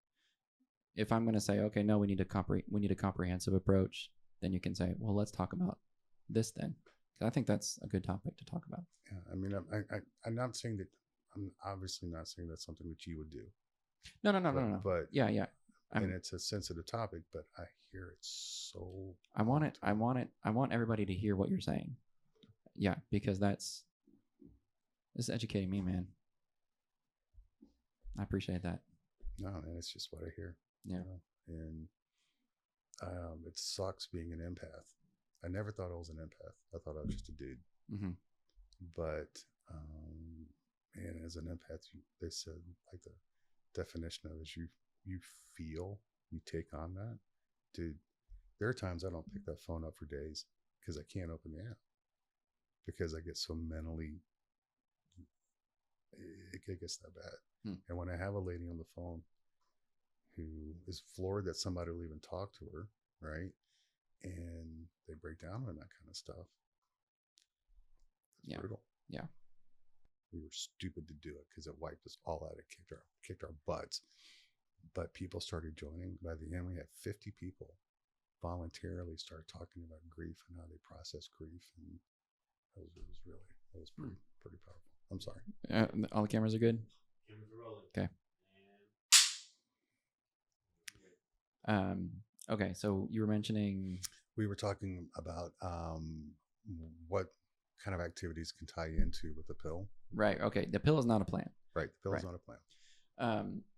If I'm going to say, okay, no, we need a comprehensive approach, then you can say, well, let's talk about this then. I think that's a good topic to talk about. Yeah, I mean, I'm not saying that. I'm obviously not saying that's something that you would do. No. But Yeah. And it's a sensitive topic, but I hear it so. I want everybody to hear what you're saying. Yeah, because this is educating me, man. I appreciate that. No, man, it's just what I hear. Yeah. And it sucks being an empath. I never thought I was an empath. I thought I was just a dude. Mm-hmm. But, and as an empath, they said, like, the definition of it is you feel, you take on that. Dude, there are times I don't pick that phone up for days because I can't open the app because I get so mentally, it gets that bad. And when I have a lady on the phone who is floored that somebody will even talk to her, right? And they break down on that kind of stuff. It's brutal. Yeah. We were stupid to do it because it wiped us all out. It kicked our butts. But people started joining. By the end, we had 50 people voluntarily start talking about grief and how they process grief. And it was pretty powerful. I'm sorry. All the cameras are good? Cameras are rolling. Okay. Okay, so you were mentioning... We were talking about what kind of activities can tie into with the pill. Right, okay. The pill is not a plan. Right, the pill is not a plan.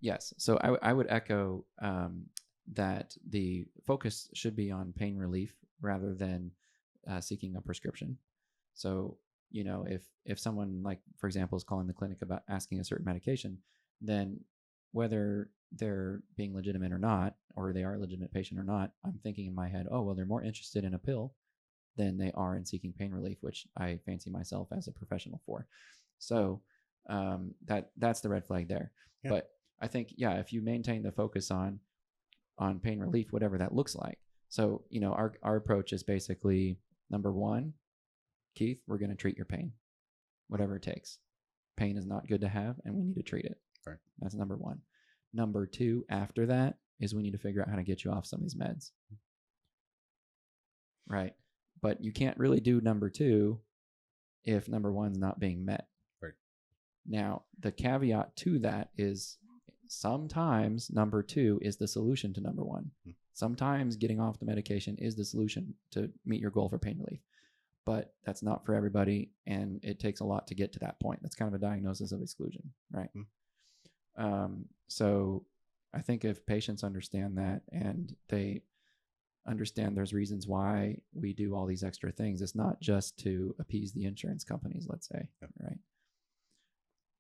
Yes, so I would echo that the focus should be on pain relief rather than seeking a prescription. So, you know, if someone, like, for example, is calling the clinic about asking a certain medication, then whether they're being legitimate or not, or they are a legitimate patient or not, I'm thinking in my head, oh, well, they're more interested in a pill than they are in seeking pain relief, which I fancy myself as a professional for. So that's the red flag there. Yeah. But I think, if you maintain the focus on pain relief, whatever that looks like. So, you know, our approach is basically, number one, Keith, we're going to treat your pain, whatever it takes. Pain is not good to have, and we need to treat it. Right. That's number one. Number two, after that, is we need to figure out how to get you off some of these meds. Right. But you can't really do number two if number one's not being met. Right. Now, the caveat to that is sometimes number two is the solution to number one. Sometimes getting off the medication is the solution to meet your goal for pain relief. But that's not for everybody, and it takes a lot to get to that point. That's kind of a diagnosis of exclusion, right? So I think if patients understand that and they understand there's reasons why we do all these extra things, it's not just to appease the insurance companies, let's say, right?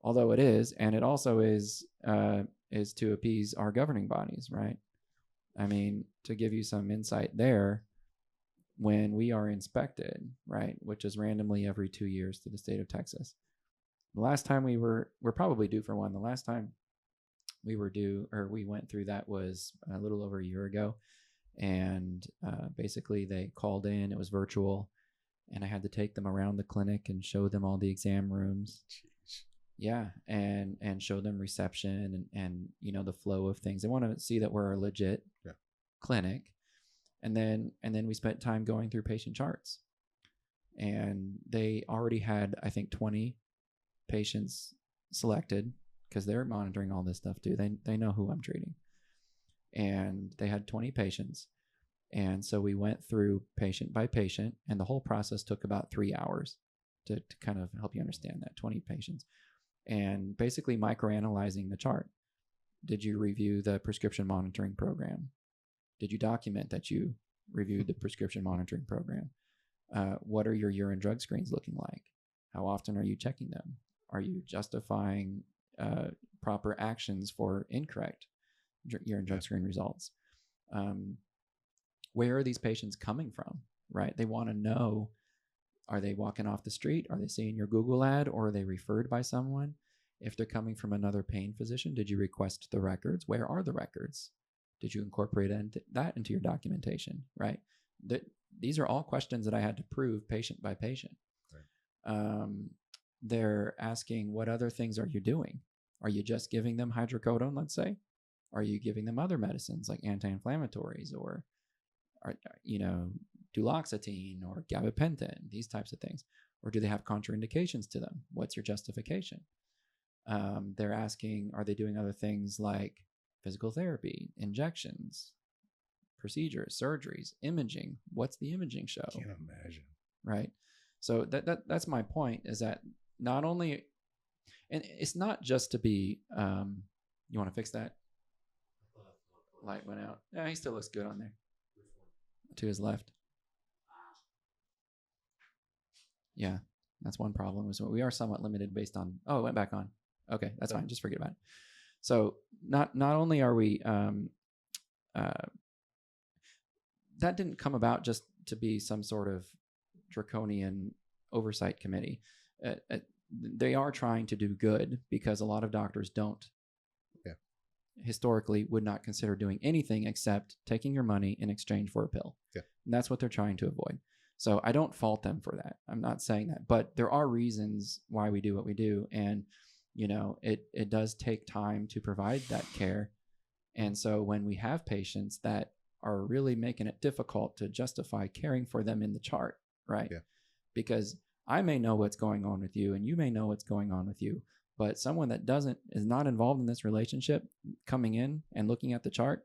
Although it is, and it also is to appease our governing bodies, right? I mean, to give you some insight there, when we are inspected, right, which is randomly every 2 years through the state of Texas. The last time we're probably due for one. The last time we went through that was a little over a year ago. And basically they called in, it was virtual, and I had to take them around the clinic and show them all the exam rooms. Jeez. Yeah, and show them reception and you know, the flow of things. They want to see that we're a legit clinic. And then we spent time going through patient charts. And they already had, I think, 20 patients selected because they're monitoring all this stuff too. They know who I'm treating. And they had 20 patients. And so we went through patient by patient, and the whole process took about 3 hours to kind of help you understand that, 20 patients. And basically microanalyzing the chart. Did you review the prescription monitoring program? Did you document that you reviewed the prescription monitoring program? What are your urine drug screens looking like? How often are you checking them? Are you justifying proper actions for incorrect urine drug screen results? Where are these patients coming from, right? They want to know, are they walking off the street? Are they seeing your Google ad, or are they referred by someone? If they're coming from another pain physician, did you request the records? Where are the records? Did you incorporate that into your documentation, right? These are all questions that I had to prove patient by patient. Right. They're asking, what other things are you doing? Are you just giving them hydrocodone, let's say? Are you giving them other medicines like anti-inflammatories or, duloxetine or gabapentin, these types of things? Or do they have contraindications to them? What's your justification? They're asking, are they doing other things like physical therapy, injections, procedures, surgeries, imaging? What's the imaging show? I can't imagine. Right. So that's my point, is that not only, and it's not just to be, you want to fix that? Light went out. Yeah, he still looks good on there. To his left. Yeah, that's one problem. So we are somewhat limited based on, oh, it went back on. Okay, that's fine. Just forget about it. So not only are we, that didn't come about just to be some sort of draconian oversight committee. They are trying to do good, because a lot of doctors historically would not consider doing anything except taking your money in exchange for a pill. Yeah. And that's what they're trying to avoid. So I don't fault them for that. I'm not saying that, but there are reasons why we do what we do. And, it does take time to provide that care. And so when we have patients that are really making it difficult to justify caring for them in the chart, right? Yeah. Because I may know what's going on with you and you may know what's going on with you, but someone that is not involved in this relationship coming in and looking at the chart,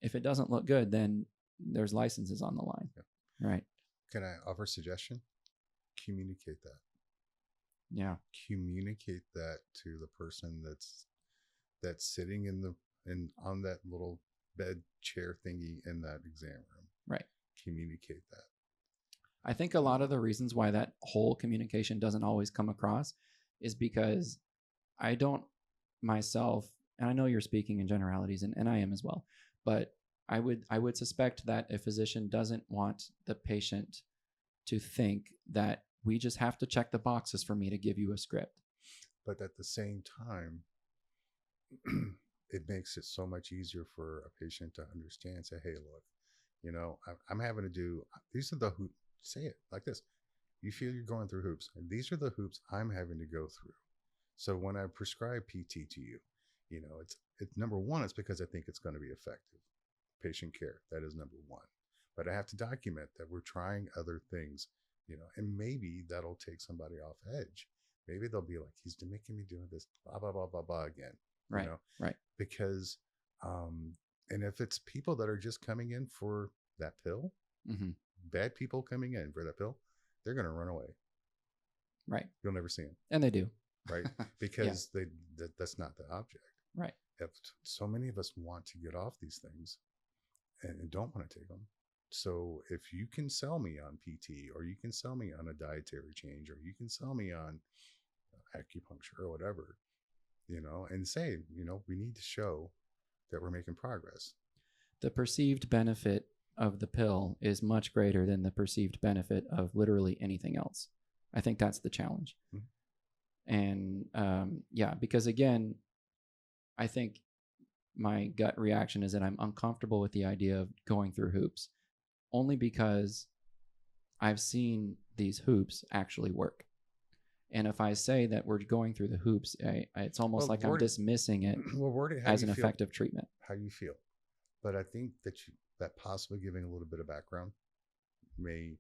if it doesn't look good, then there's licenses on the line. Yeah. Right. Can I offer a suggestion? Communicate that. Yeah. Communicate that to the person that's sitting on that little bed chair thingy in that exam room. Right. Communicate that. I think a lot of the reasons why that whole communication doesn't always come across is because I don't myself, and I know you're speaking in generalities, and I am as well, but I would suspect that a physician doesn't want the patient to think that we just have to check the boxes for me to give you a script. But at the same time, it makes it so much easier for a patient to understand, say, hey, look, I'm having to do, these are the hoops, say it like this. You feel you're going through hoops, and these are the hoops I'm having to go through. So when I prescribe PT to you, it's number one, it's because I think it's going to be effective. Patient care, that is number one. But I have to document that we're trying other things, and maybe that'll take somebody off edge. Maybe they'll be like, he's making me do this, blah, blah, blah, blah, blah again. Right. Right. Because, and if it's people that are just coming in for that pill, bad people coming in for that pill, they're going to run away. Right. You'll never see them. And they do. Right. Because that's not the object. Right. If so many of us want to get off these things and don't want to take them. So if you can sell me on PT, or you can sell me on a dietary change, or you can sell me on acupuncture or whatever, and say, we need to show that we're making progress. The perceived benefit of the pill is much greater than the perceived benefit of literally anything else. I think that's the challenge. And because again, I think my gut reaction is that I'm uncomfortable with the idea of going through hoops, only because I've seen these hoops actually work. And if I say that we're going through the hoops, it's almost like I'm dismissing it as an effective treatment. How you feel. But I think that possibly giving a little bit of background may,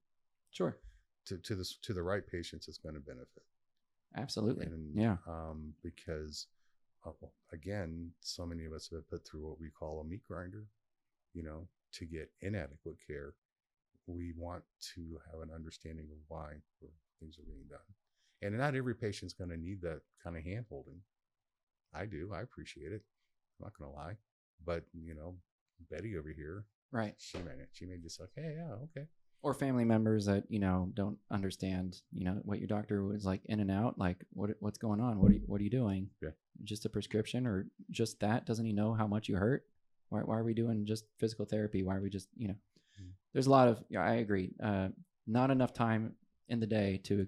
sure, to the right patients is going to benefit. Absolutely. And, yeah. Because again, so many of us have been put through what we call a meat grinder, to get inadequate care. We want to have an understanding of why things are being done. And not every patient's going to need that kind of hand holding. I do. I appreciate it. I'm not going to lie. But, Betty over here, right? She may just like, hey, yeah, okay. Or family members that, don't understand, what your doctor was like in and out, like what's going on? What are you doing? Yeah. Just a prescription or just that? Doesn't he know how much you hurt? Why are we doing just physical therapy? Why are we just, there's a lot of, I agree. Not enough time in the day to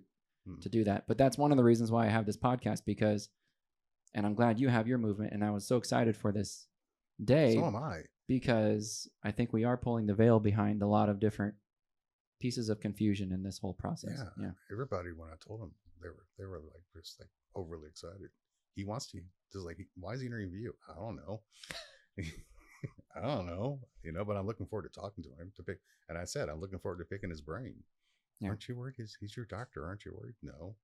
do that. But that's one of the reasons why I have this podcast, and I'm glad you have your movement. And I was so excited for this day. So am I. Because I think we are pulling the veil behind a lot of different pieces of confusion in this whole process. Yeah. Everybody, when I told them, they were like just like overly excited. He wants to just like, why is he interviewing you? I don't know. I don't know, but I'm looking forward to talking to him to pick. And I said, I'm looking forward to picking his brain. Yeah. Aren't you worried? He's your doctor. Aren't you worried? No,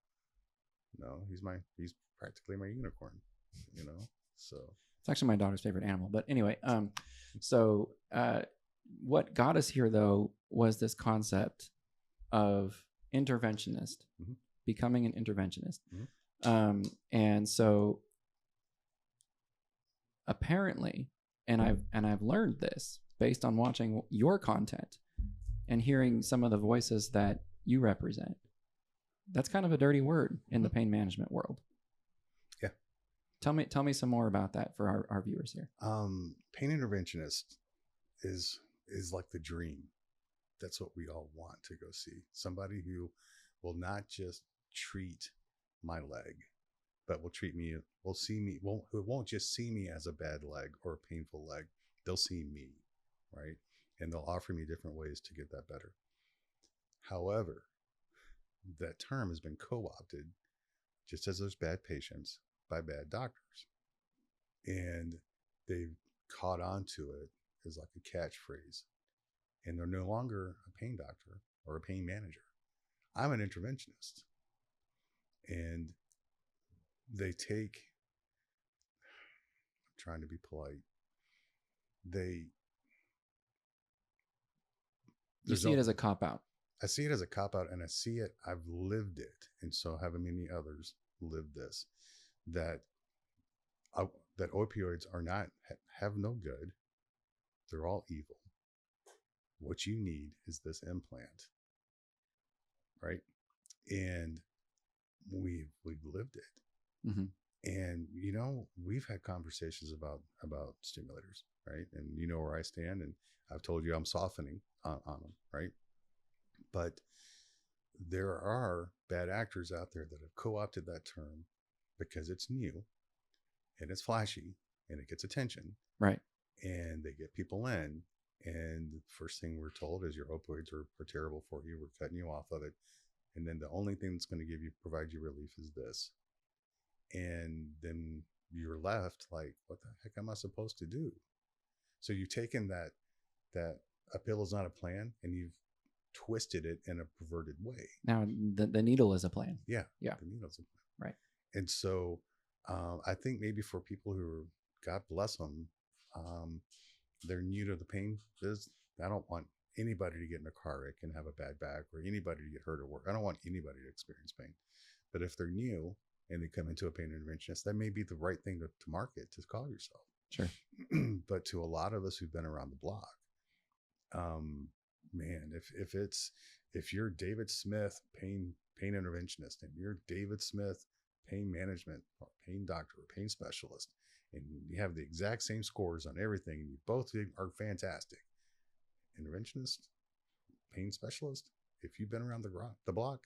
he's practically my unicorn, so it's actually my daughter's favorite animal. But anyway, so what got us here though was this concept of interventionist, becoming an interventionist. And so apparently, and I've learned this based on watching your content and hearing some of the voices that you represent. That's kind of a dirty word in the pain management world. Yeah. Tell me some more about that for our viewers here. Pain interventionist is like the dream. That's what we all want to go see. Somebody who will not just treat my leg, but will won't just see me as a bad leg or a painful leg. They'll see me, right? And they'll offer me different ways to get that better. However, that term has been co-opted, just as there's bad patients, by bad doctors. And they've caught on to it as like a catchphrase. And they're no longer a pain doctor or a pain manager. I'm an interventionist. And they take, I'm trying to be polite, you see it as a cop-out. I see it as a cop-out, and I've lived it, and so have many others lived this, that opioids have no good. They're all evil. What you need is this implant, right? And we've lived it. Mm-hmm. And, we've had conversations about stimulators, right? And you know where I stand, and I've told you I'm softening on them, right? But there are bad actors out there that have co-opted that term because it's new and it's flashy and it gets attention. Right. And they get people in. And the first thing we're told is your opioids are terrible for you. We're cutting you off of it. And then the only thing that's going to provide you relief is this. And then you're left like, what the heck am I supposed to do? So you've taken that a pill is not a plan, and you've twisted it in a perverted way. Now the needle is a plan. Yeah. The needle's a plan. Right. And so I think maybe for people who are, God bless them, they're new to the pain business. I don't want anybody to get in a car wreck and have a bad back, or anybody to get hurt at work. I don't want anybody to experience pain. But if they're new and they come into a pain interventionist, that may be the right thing to market, to call yourself. Sure. But to a lot of us who've been around the block, man, if you're David Smith, pain interventionist, and you're David Smith, pain management or pain doctor or pain specialist, and you have the exact same scores on everything, and you both are fantastic. Interventionist, pain specialist, if you've been around the block,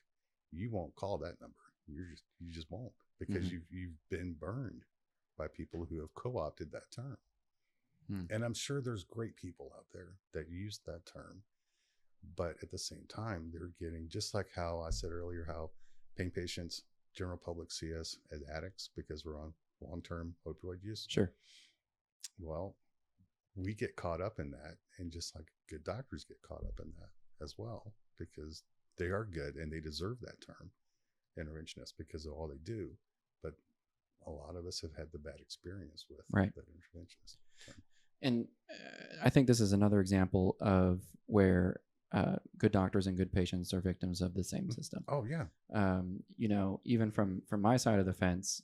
you won't call that number. You just won't, because you've been burned by people who have co-opted that term. And I'm sure there's great people out there that use that term, but at the same time, they're getting, just like how I said earlier, how pain patients, general public, see us as addicts because we're on long-term opioid use. Sure. Well, we get caught up in that, and just like good doctors get caught up in that as well, because they are good and they deserve that term, interventionist, because of all they do. But a lot of us have had the bad experience with that interventionist term. And I think this is another example of where good doctors and good patients are victims of the same system. Oh yeah. Even from my side of the fence,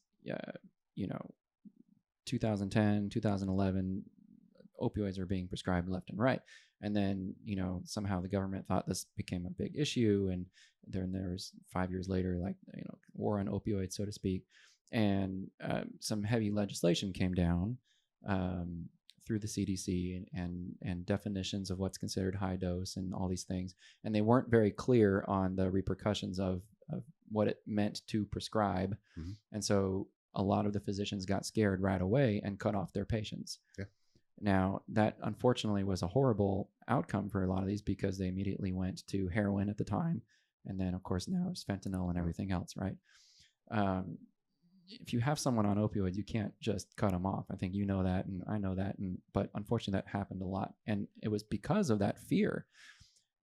2010, 2011, opioids are being prescribed left and right. And then, somehow the government thought this became a big issue. And then there's 5 years later, war on opioids, so to speak. And some heavy legislation came down through the CDC and definitions of what's considered high dose and all these things. And they weren't very clear on the repercussions of what it meant to prescribe. And so a lot of the physicians got scared right away and cut off their patients. Yeah. Now, that unfortunately was a horrible outcome for a lot of these because they immediately went to heroin at the time. And then, of course, now it's fentanyl and everything else, right? If you have someone on opioids, you can't just cut them off. I think you know that, and I know that. But unfortunately, that happened a lot. And it was because of that fear.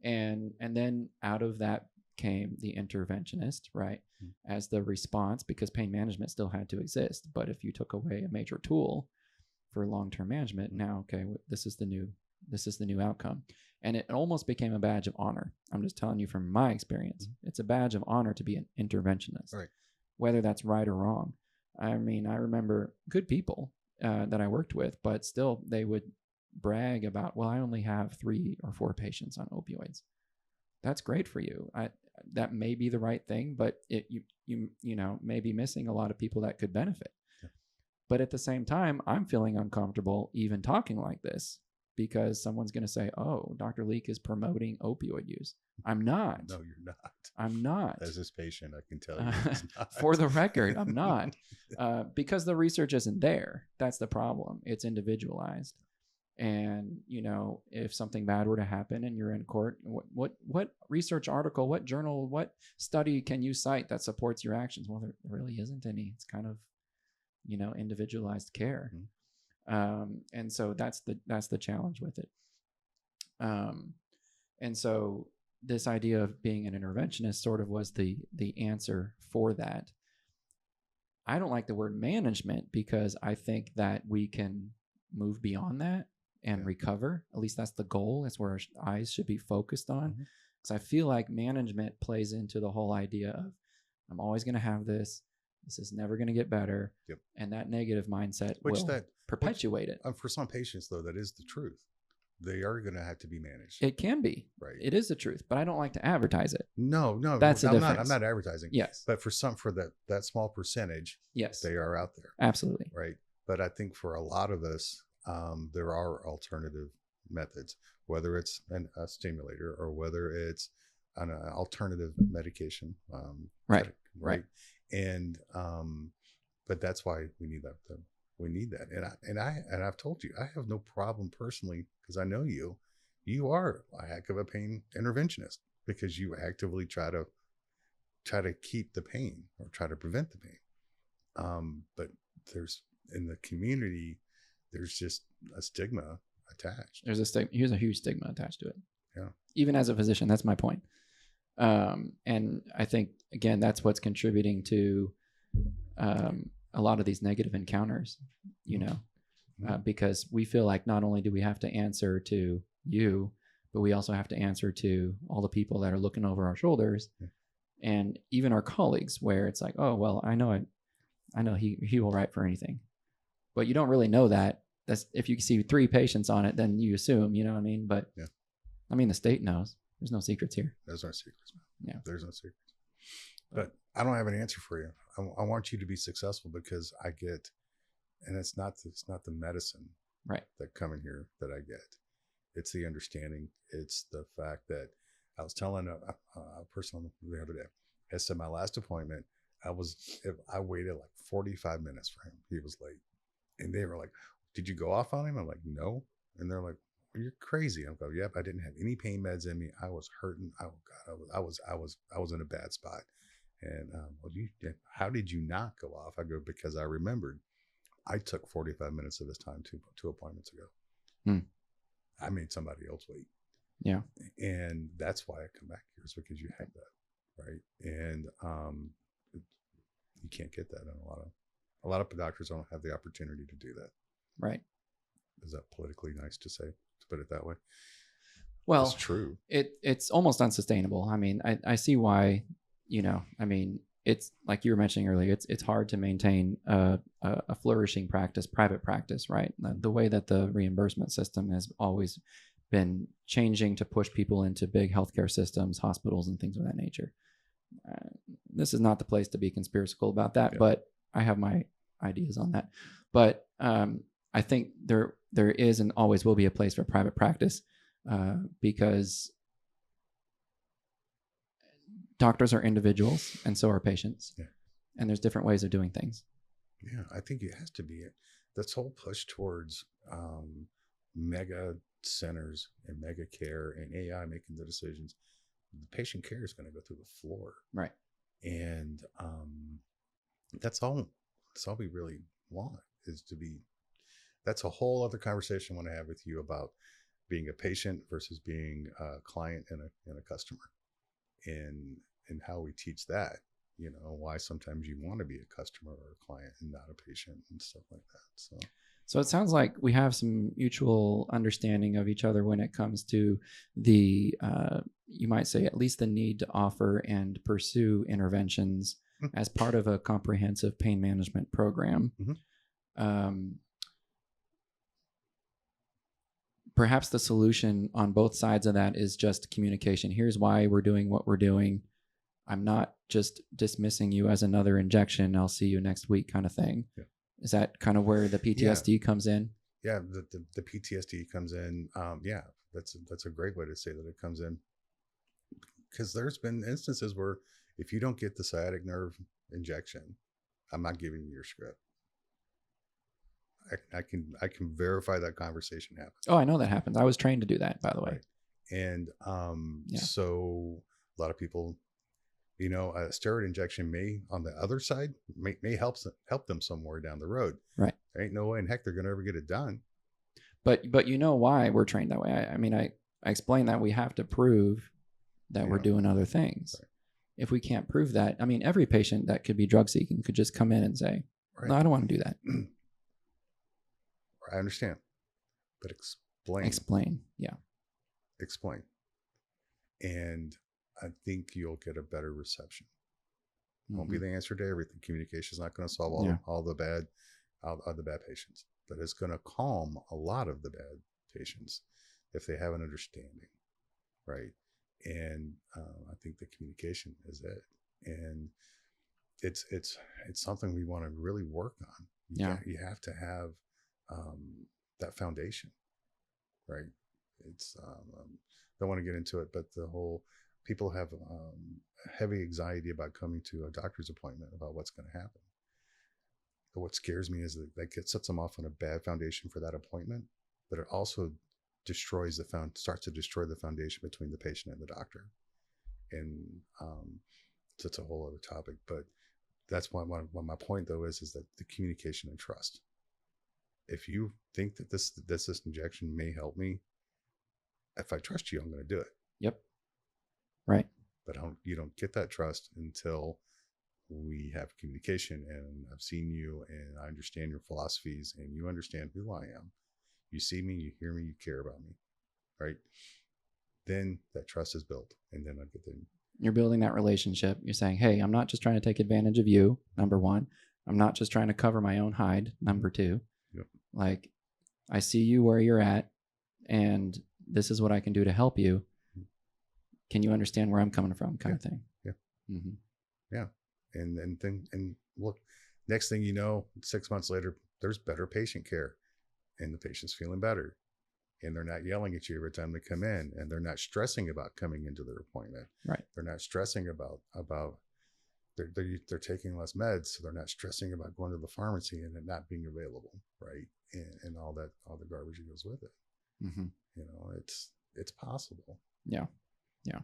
And then out of that came the interventionist, right? As the response, because pain management still had to exist. But if you took away a major tool for long-term management, now, okay, this is the new outcome. And it almost became a badge of honor. I'm just telling you from my experience. It's a badge of honor to be an interventionist, Right. Whether that's right or wrong. I mean, I remember good people that I worked with, but still they would brag about, well, I only have 3 or 4 patients on opioids. That's great for you. That may be the right thing, but you may be missing a lot of people that could benefit. Yeah. But at the same time, I'm feeling uncomfortable even talking like this because someone's going to say, oh, Dr. Leek is promoting opioid use. I'm not. No, you're not. I'm not. As his patient, I can tell you. It's not. For the record, I'm not. Because the research isn't there. That's the problem. It's individualized. And, if something bad were to happen and you're in court, what research article, what journal, what study can you cite that supports your actions? Well, there really isn't any. It's kind of, individualized care. Mm-hmm. And so that's the challenge with it. And so this idea of being an interventionist sort of was the answer for that. I don't like the word management because I think that we can move beyond that and recover. At least that's the goal. That's where our eyes should be focused on. Because I feel like management plays into the whole idea of, I'm always going to have this. This is never going to get better. Yep. And that negative mindset will perpetuate it. For some patients, though, that is the truth. They are going to have to be managed. It can be. Right. It is the truth, but I don't like to advertise it. No. That's the difference. I'm not advertising. Yes. But for that small percentage, yes, they are out there. Absolutely. Right. But I think for a lot of us, there are alternative methods, whether it's a stimulator or whether it's an alternative medication. Right. And, but that's why we need that. We need that. And I've told you, I have no problem personally, because I know you are a heck of a pain interventionist because you actively try to keep the pain or try to prevent the pain. But in the community, there's just a stigma attached. Here's a huge stigma attached to it. Yeah. Even as a physician, that's my point. And I think, again, that's what's contributing to a lot of these negative encounters, because we feel like not only do we have to answer to you, but we also have to answer to all the people that are looking over our shoulders, and even our colleagues, where it's like, oh, well, I know he will write for anything, but you don't really know that. That's if you see 3 patients on it, then you assume, you know what I mean? But the state knows. There's no secrets here. There's no secrets, man. Yeah. There's no secrets. But I don't have an answer for you. I want you to be successful because I get, and it's not the medicine right that come in here that I get. It's the understanding. It's the fact that I was telling a person the other day, I said my last appointment, I waited like 45 minutes for him. He was late. And they were like, did you go off on him? I'm like, no. And they're like, you're crazy. I'm going, yep, I didn't have any pain meds in me. I was hurting. Oh God, I was in a bad spot. And how did you not go off? I go, because I remembered I took 45 minutes of his time 2 appointments ago. I made somebody else wait. Yeah. And that's why I come back here, is because you have that. Right. And you can't get that in a lot of doctors don't have the opportunity to do that. Right. Is that politically nice to say, to put it that way? Well, it's true. It's almost unsustainable. I mean, I see why, it's like you were mentioning earlier, it's hard to maintain a flourishing private practice, right? The way that the reimbursement system has always been changing to push people into big healthcare systems, hospitals, and things of that nature. This is not the place to be conspiracial about that, but I have my ideas on that. But I think there is and always will be a place for private practice because doctors are individuals and so are patients. Yeah. And there's different ways of doing things. Yeah, I think it has to be. This whole push towards mega centers and mega care and AI making the decisions, the patient care is going to go through the floor. Right. And that's all we really want, is to be. That's a whole other conversation I want to have with you about being a patient versus being a client and a customer, and how we teach that. Why sometimes you want to be a customer or a client and not a patient and stuff like that. So it sounds like we have some mutual understanding of each other when it comes to the, you might say, at least the need to offer and pursue interventions as part of a comprehensive pain management program. Perhaps the solution on both sides of that is just communication. Here's why we're doing what we're doing. I'm not just dismissing you as another injection. I'll see you next week kind of thing. Yeah. Is that kind of where the PTSD comes in? Yeah, the PTSD comes in. That's a great way to say that it comes in, because there's been instances where if you don't get the sciatic nerve injection, I'm not giving you your script. I can verify that conversation happens. Oh, I know that happens. I was trained to do that, by the way. Right. And so a lot of people, a steroid injection may, on the other side, may help them somewhere down the road. Right. There ain't no way in heck they're going to ever get it done. But you know why we're trained that way. I mean, I explained that we have to prove that we're doing other things. Right. If we can't prove that, I mean, every patient that could be drug seeking could just come in and say, no, I don't want to do that. I understand, but explain. Yeah. Explain. And I think you'll get a better reception. Won't be the answer to everything. Communication is not going to solve all the bad patients, but it's going to calm a lot of the bad patients if they have an understanding, right? And I think the communication is it, and it's something we want to really work on. You have to have that foundation, right? It's don't want to get into it, but the whole people have heavy anxiety about coming to a doctor's appointment about what's going to happen. But what scares me is that sets them off on a bad foundation for that appointment, but it also starts to destroy the foundation between the patient and the doctor. And so it's a whole other topic, but that's why my point though is that the communication and trust. If you think that this injection may help me, if I trust you, I'm going to do it. Yep. Right. But you don't get that trust until we have communication, and I've seen you and I understand your philosophies and you understand who I am. You see me, you hear me, you care about me, right? Then that trust is built, and then you're building that relationship. You're saying, hey, I'm not just trying to take advantage of you, number one. I'm not just trying to cover my own hide, number two. Yep. Like, I see you where you're at, and this is what I can do to help you. Can you understand where I'm coming from, kind of thing? Yeah. Mm-hmm. Yeah. And look, next thing you know, 6 months later, there's better patient care, and the patient's feeling better, and they're not yelling at you every time they come in, and they're not stressing about coming into their appointment. Right. They're not stressing about they're taking less meds, so they're not stressing about going to the pharmacy and it not being available, right? And all the garbage that goes with it. Mm-hmm. It's possible. Yeah. Yeah.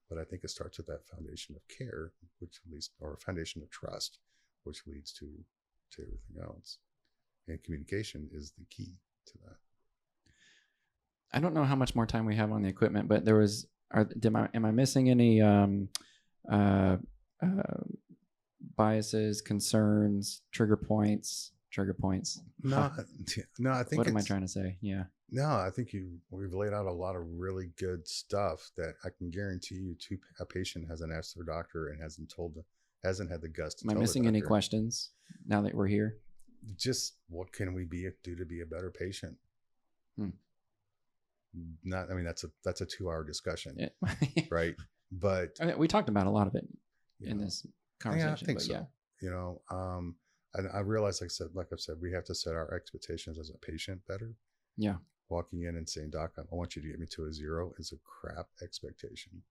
But I think it starts with that foundation of care, or a foundation of trust, which leads to everything else. And communication is the key to that. I don't know how much more time we have on the equipment, but am I missing any biases, concerns, trigger points? No, I think. What am I trying to say? Yeah. No, I think we've laid out a lot of really good stuff that I can guarantee you a patient hasn't asked their doctor and hasn't had the guts to tell the doctor. Am I missing any questions now that we're here? Just what can we do to be a better patient? That's a 2-hour discussion, right? But we talked about a lot of it in this conversation. Yeah, I think so. Yeah. And I realize, like I've said, we have to set our expectations as a patient better. Yeah. Walking in and saying, Doc, I want you to get me to a 0 is a crap expectation.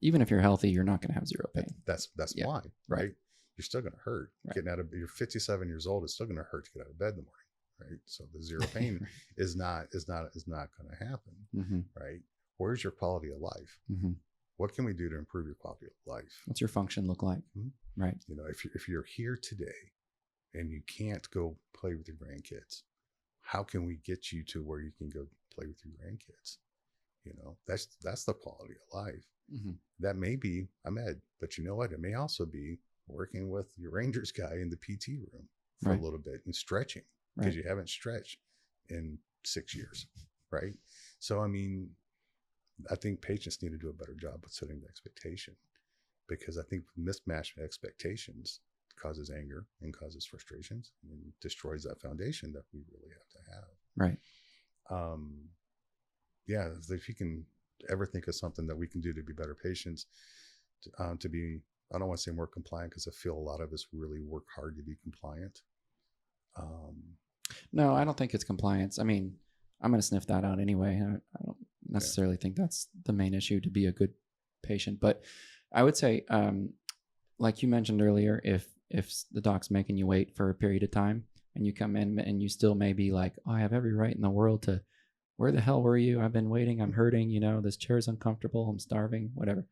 Even if you're healthy, you're not going to have 0 pain. That's why, right? You're still going to hurt. Right. You're 57 years old. It's still going to hurt to get out of bed in the morning, right? So the zero pain is not going to happen, Mm-hmm. right? Where's your quality of life? Mm-hmm. What can we do to improve your quality of life? What's your function look like? Mm-hmm. Right. You know, if you're here today and you can't go play with your grandkids, how can we get you to where you can go play with your grandkids? You know, that's the quality of life. Mm-hmm. That may be a med, but you know what? It may also be working with your Rangers guy in the PT room for Right. a little bit and stretching because Right. you haven't stretched in 6 years, right? So, I mean, I think patients need to do a better job with setting the expectation, because I think mismatched expectations causes anger and causes frustrations and destroys that foundation that we really have to have. Right. Yeah, if you can ever think of something that we can do to be better patients, to be, I don't want to say more compliant, because I feel a lot of us really work hard to be compliant. No, I don't think it's compliance. I mean, I'm going to sniff that out anyway. I don't necessarily think that's the main issue to be a good patient. But I would say, like you mentioned earlier, if the doc's making you wait for a period of time and you come in and you still may be like, oh, I have every right in the world to, where the hell were you? I've been waiting. I'm hurting. You know, this chair's uncomfortable. I'm starving, whatever.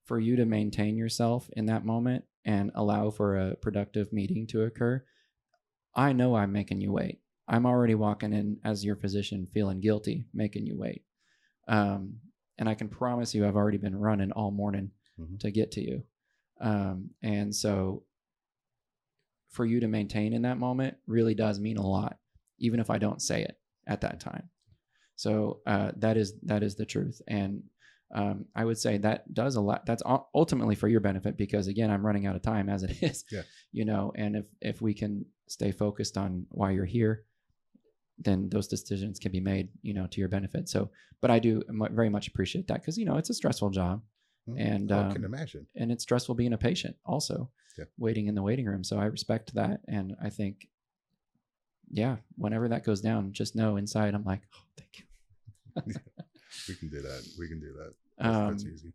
For you to maintain yourself in that moment and allow for a productive meeting to occur, I know I'm making you wait. I'm already walking in as your physician feeling guilty, making you wait. And I can promise you I've already been running all morning to get to you. And so for you to maintain in that moment really does mean a lot, even if I don't say it at that time. So that is the truth. And I would say that does a lot. That's ultimately for your benefit, because again, I'm running out of time as it is, you know, and if we can stay focused on why you're here, then those decisions can be made, you know, to your benefit. So, but I do very much appreciate that, because, you know, it's a stressful job, and I can imagine, and it's stressful being a patient also, waiting in the waiting room. So I respect that. And I think, whenever that goes down, just know inside I'm like, oh, thank you. We can do that. We can do that. That's easy.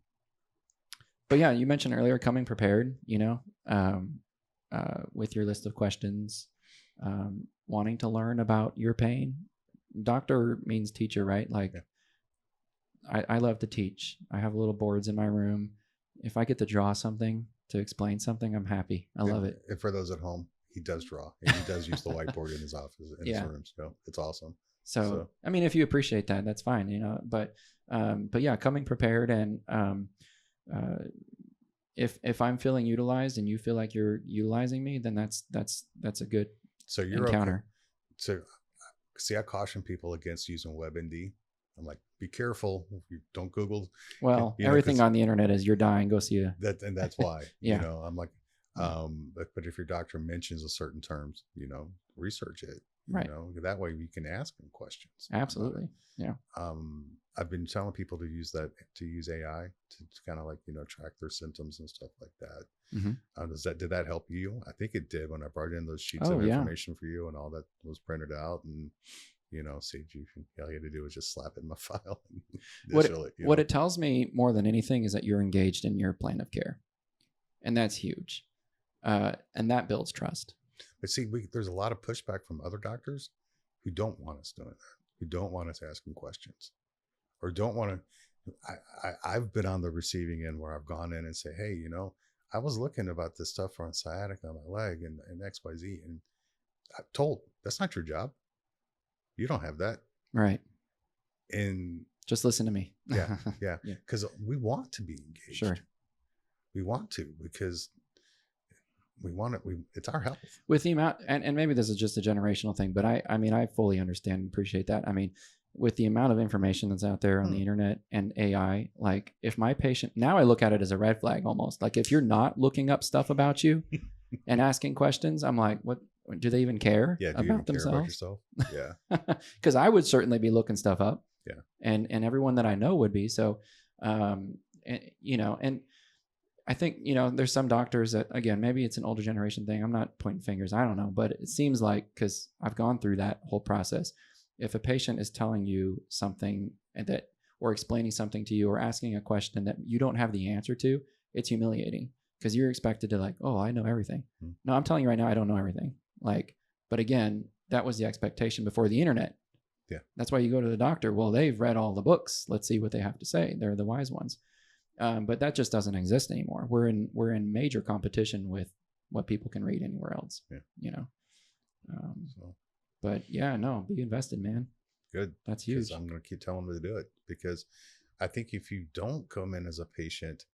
But yeah, you mentioned earlier coming prepared, you know, with your list of questions, wanting to learn about your pain. Doctor means teacher, right? Like, I love to teach. I have little boards in my room. If I get to draw something to explain something, I'm happy. I love it. And for those at home, he does draw, and he does use the whiteboard in his office, in his room. So it's awesome. So, I mean, if you appreciate that, that's fine, you know, but yeah, coming prepared, and if I'm feeling utilized and you feel like you're utilizing me, then that's a good encounter. Okay. So see, I caution people against using WebMD. I'm like, be careful. You don't Google. Well, everything on the internet is you're dying, go see that. And that's why, you know, I'm like, but if your doctor mentions a certain terms, you know, research it. Right. You know, that way we can ask them questions. Absolutely. Yeah. I've been telling people to use AI to kind of like, you know, track their symptoms and stuff like that. Did that help you? I think it did when I brought in those sheets of information for you, and all that was printed out, and, you know, saved you. All you had to do was just slap it in my file. What it tells me more than anything is that you're engaged in your plan of care, and that's huge. And that builds trust. But see, there's a lot of pushback from other doctors who don't want us doing that, who don't want us asking questions, or don't want to. I've been on the receiving end where I've gone in and say, hey, you know, I was looking about this stuff on sciatica on my leg and XYZ, and I'm told that's not your job. You don't have that. Right. And just listen to me. Yeah. Because we want to be engaged. Sure. We want to, because we want it. It's our health. With the amount, and maybe this is just a generational thing, but I mean, I fully understand and appreciate that. I mean, with the amount of information that's out there on the internet and AI, like, if my patient, now I look at it as a red flag almost. Like, if you're not looking up stuff about you and asking questions, I'm like, what, do they even care about themselves? Care about yourself? Yeah. Because I would certainly be looking stuff up. Yeah. And everyone that I know would be. So, you know, and I think, you know, there's some doctors that, again, maybe it's an older generation thing. I'm not pointing fingers. I don't know. But it seems like, because I've gone through that whole process, if a patient is telling you something or explaining something to you or asking a question that you don't have the answer to, it's humiliating, because you're expected to, like, oh, I know everything. No, I'm telling you right now, I don't know everything. Like, but again, that was the expectation before the internet. Yeah. That's why you go to the doctor. Well, they've read all the books. Let's see what they have to say. They're the wise ones. But that just doesn't exist anymore. We're in major competition with what people can read anywhere else. Yeah. You know. But yeah, no, be invested, man. Good. That's huge. I'm going to keep telling them to do it, because I think if you don't come in as a patient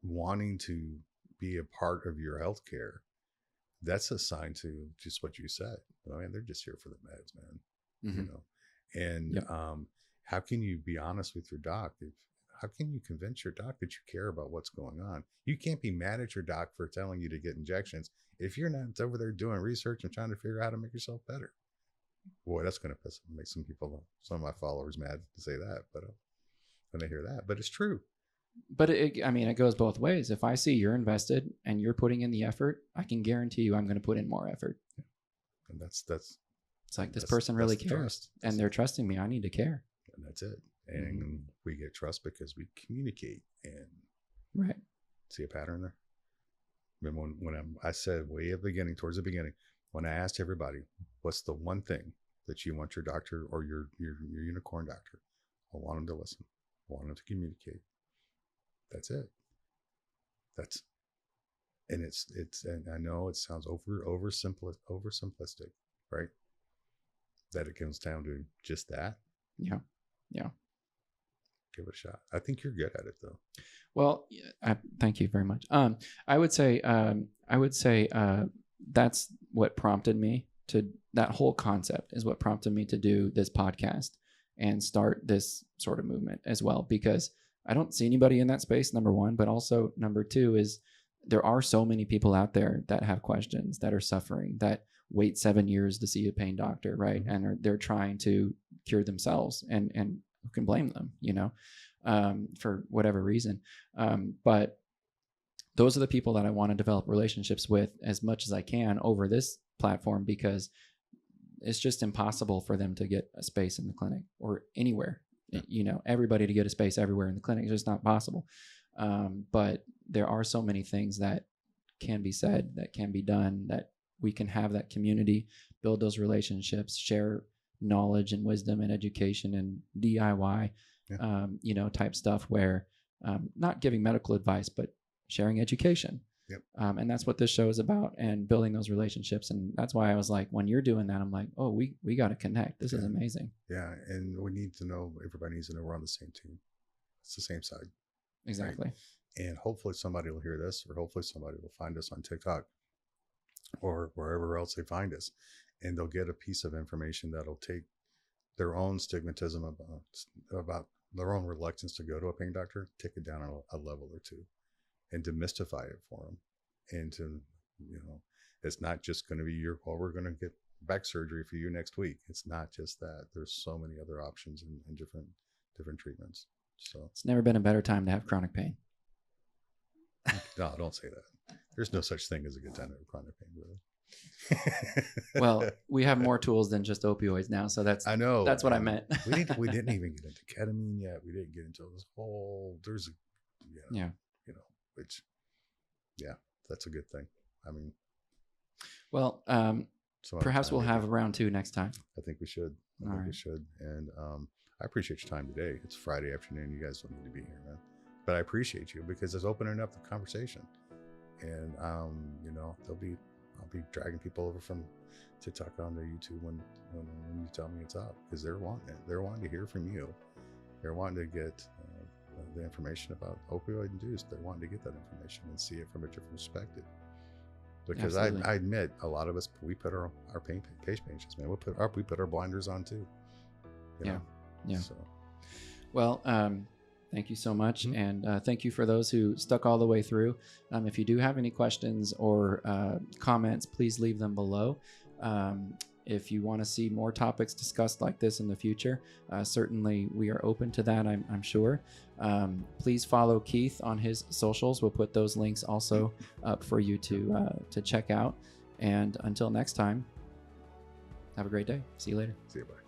wanting to be a part of your healthcare, that's a sign to just what you said. I mean, they're just here for the meds, man. Mm-hmm. You know, and Yep. How can you be honest with your doc? How can you convince your doc that you care about what's going on? You can't be mad at your doc for telling you to get injections if you're not over there doing research and trying to figure out how to make yourself better. Boy, that's going to make some of my followers mad to say that, but when they hear that, but it's true. But it goes both ways. If I see you're invested and you're putting in the effort, I can guarantee you I'm going to put in more effort. Yeah. And that's it's like this person really cares, and they're trusting me. I need to care. And that's it. And we get trust because we communicate and right. See a pattern there? Remember when I said towards the beginning, when I asked everybody, what's the one thing that you want your doctor or your unicorn doctor? I want them to listen. I want them to communicate. That's it. And and I know it sounds oversimplistic, right? That it comes down to just that. Yeah. Yeah. Give it a shot. I think you're good at it though. Well, thank you very much. I would say that's what prompted me to, that whole concept is what prompted me to do this podcast and start this sort of movement as well, because I don't see anybody in that space, number one, but also number two is there are so many people out there that have questions, that are suffering, that wait 7 years to see a pain doctor, right? Mm-hmm. And they're trying to cure themselves, and who can blame them, for whatever reason. But those are the people that I want to develop relationships with as much as I can over this platform, because it's just impossible for them to get a space in the clinic or anywhere. Everybody to get a space everywhere in the clinic is just not possible. But there are so many things that can be said, that can be done, that we can have that community, build those relationships, share knowledge and wisdom and education and DIY, type stuff where not giving medical advice, but sharing education. Yep. And that's what this show is about, and building those relationships. And that's why I was like, when you're doing that, I'm like, oh, we got to connect. This is amazing. Yeah. And everybody needs to know we're on the same team. It's the same side. Exactly. Right? And hopefully somebody will hear this, or hopefully somebody will find us on TikTok or wherever else they find us, and they'll get a piece of information that'll take their own stigmatism about their own reluctance to go to a pain doctor, take it down a level or two, and demystify it for them. And to, it's not just going to be we're going to get back surgery for you next week. It's not just that. There's so many other options and different treatments. So it's never been a better time to have chronic pain. No, don't say that. There's no such thing as a good time to have chronic pain, really. Well, we have more tools than just opioids now, so that's what I meant. we didn't even get into ketamine yet. We didn't get into this whole. Which, that's a good thing. I mean, well, perhaps we'll have round 2 next time. I think we should. We should. And I appreciate your time today. It's Friday afternoon. You guys don't need to be here, man. But I appreciate you because it's opening up the conversation. And I'll be dragging people over from TikTok onto YouTube when you tell me it's up, because they're wanting it. They're wanting to hear from you. They're wanting to get the information about opioid-induced. They're wanting to get that information and see it from a different perspective. Because I admit, a lot of us, we put our patients, man. We put our blinders on too. Yeah. So. Well, thank you so much. Mm-hmm. And thank you for those who stuck all the way through. If you do have any questions or comments, please leave them below. If you want to see more topics discussed like this in the future, certainly we are open to that, I'm sure. Please follow Keith on his socials. We'll put those links also up for you to check out. And until next time, have a great day. See you later. See you, bye.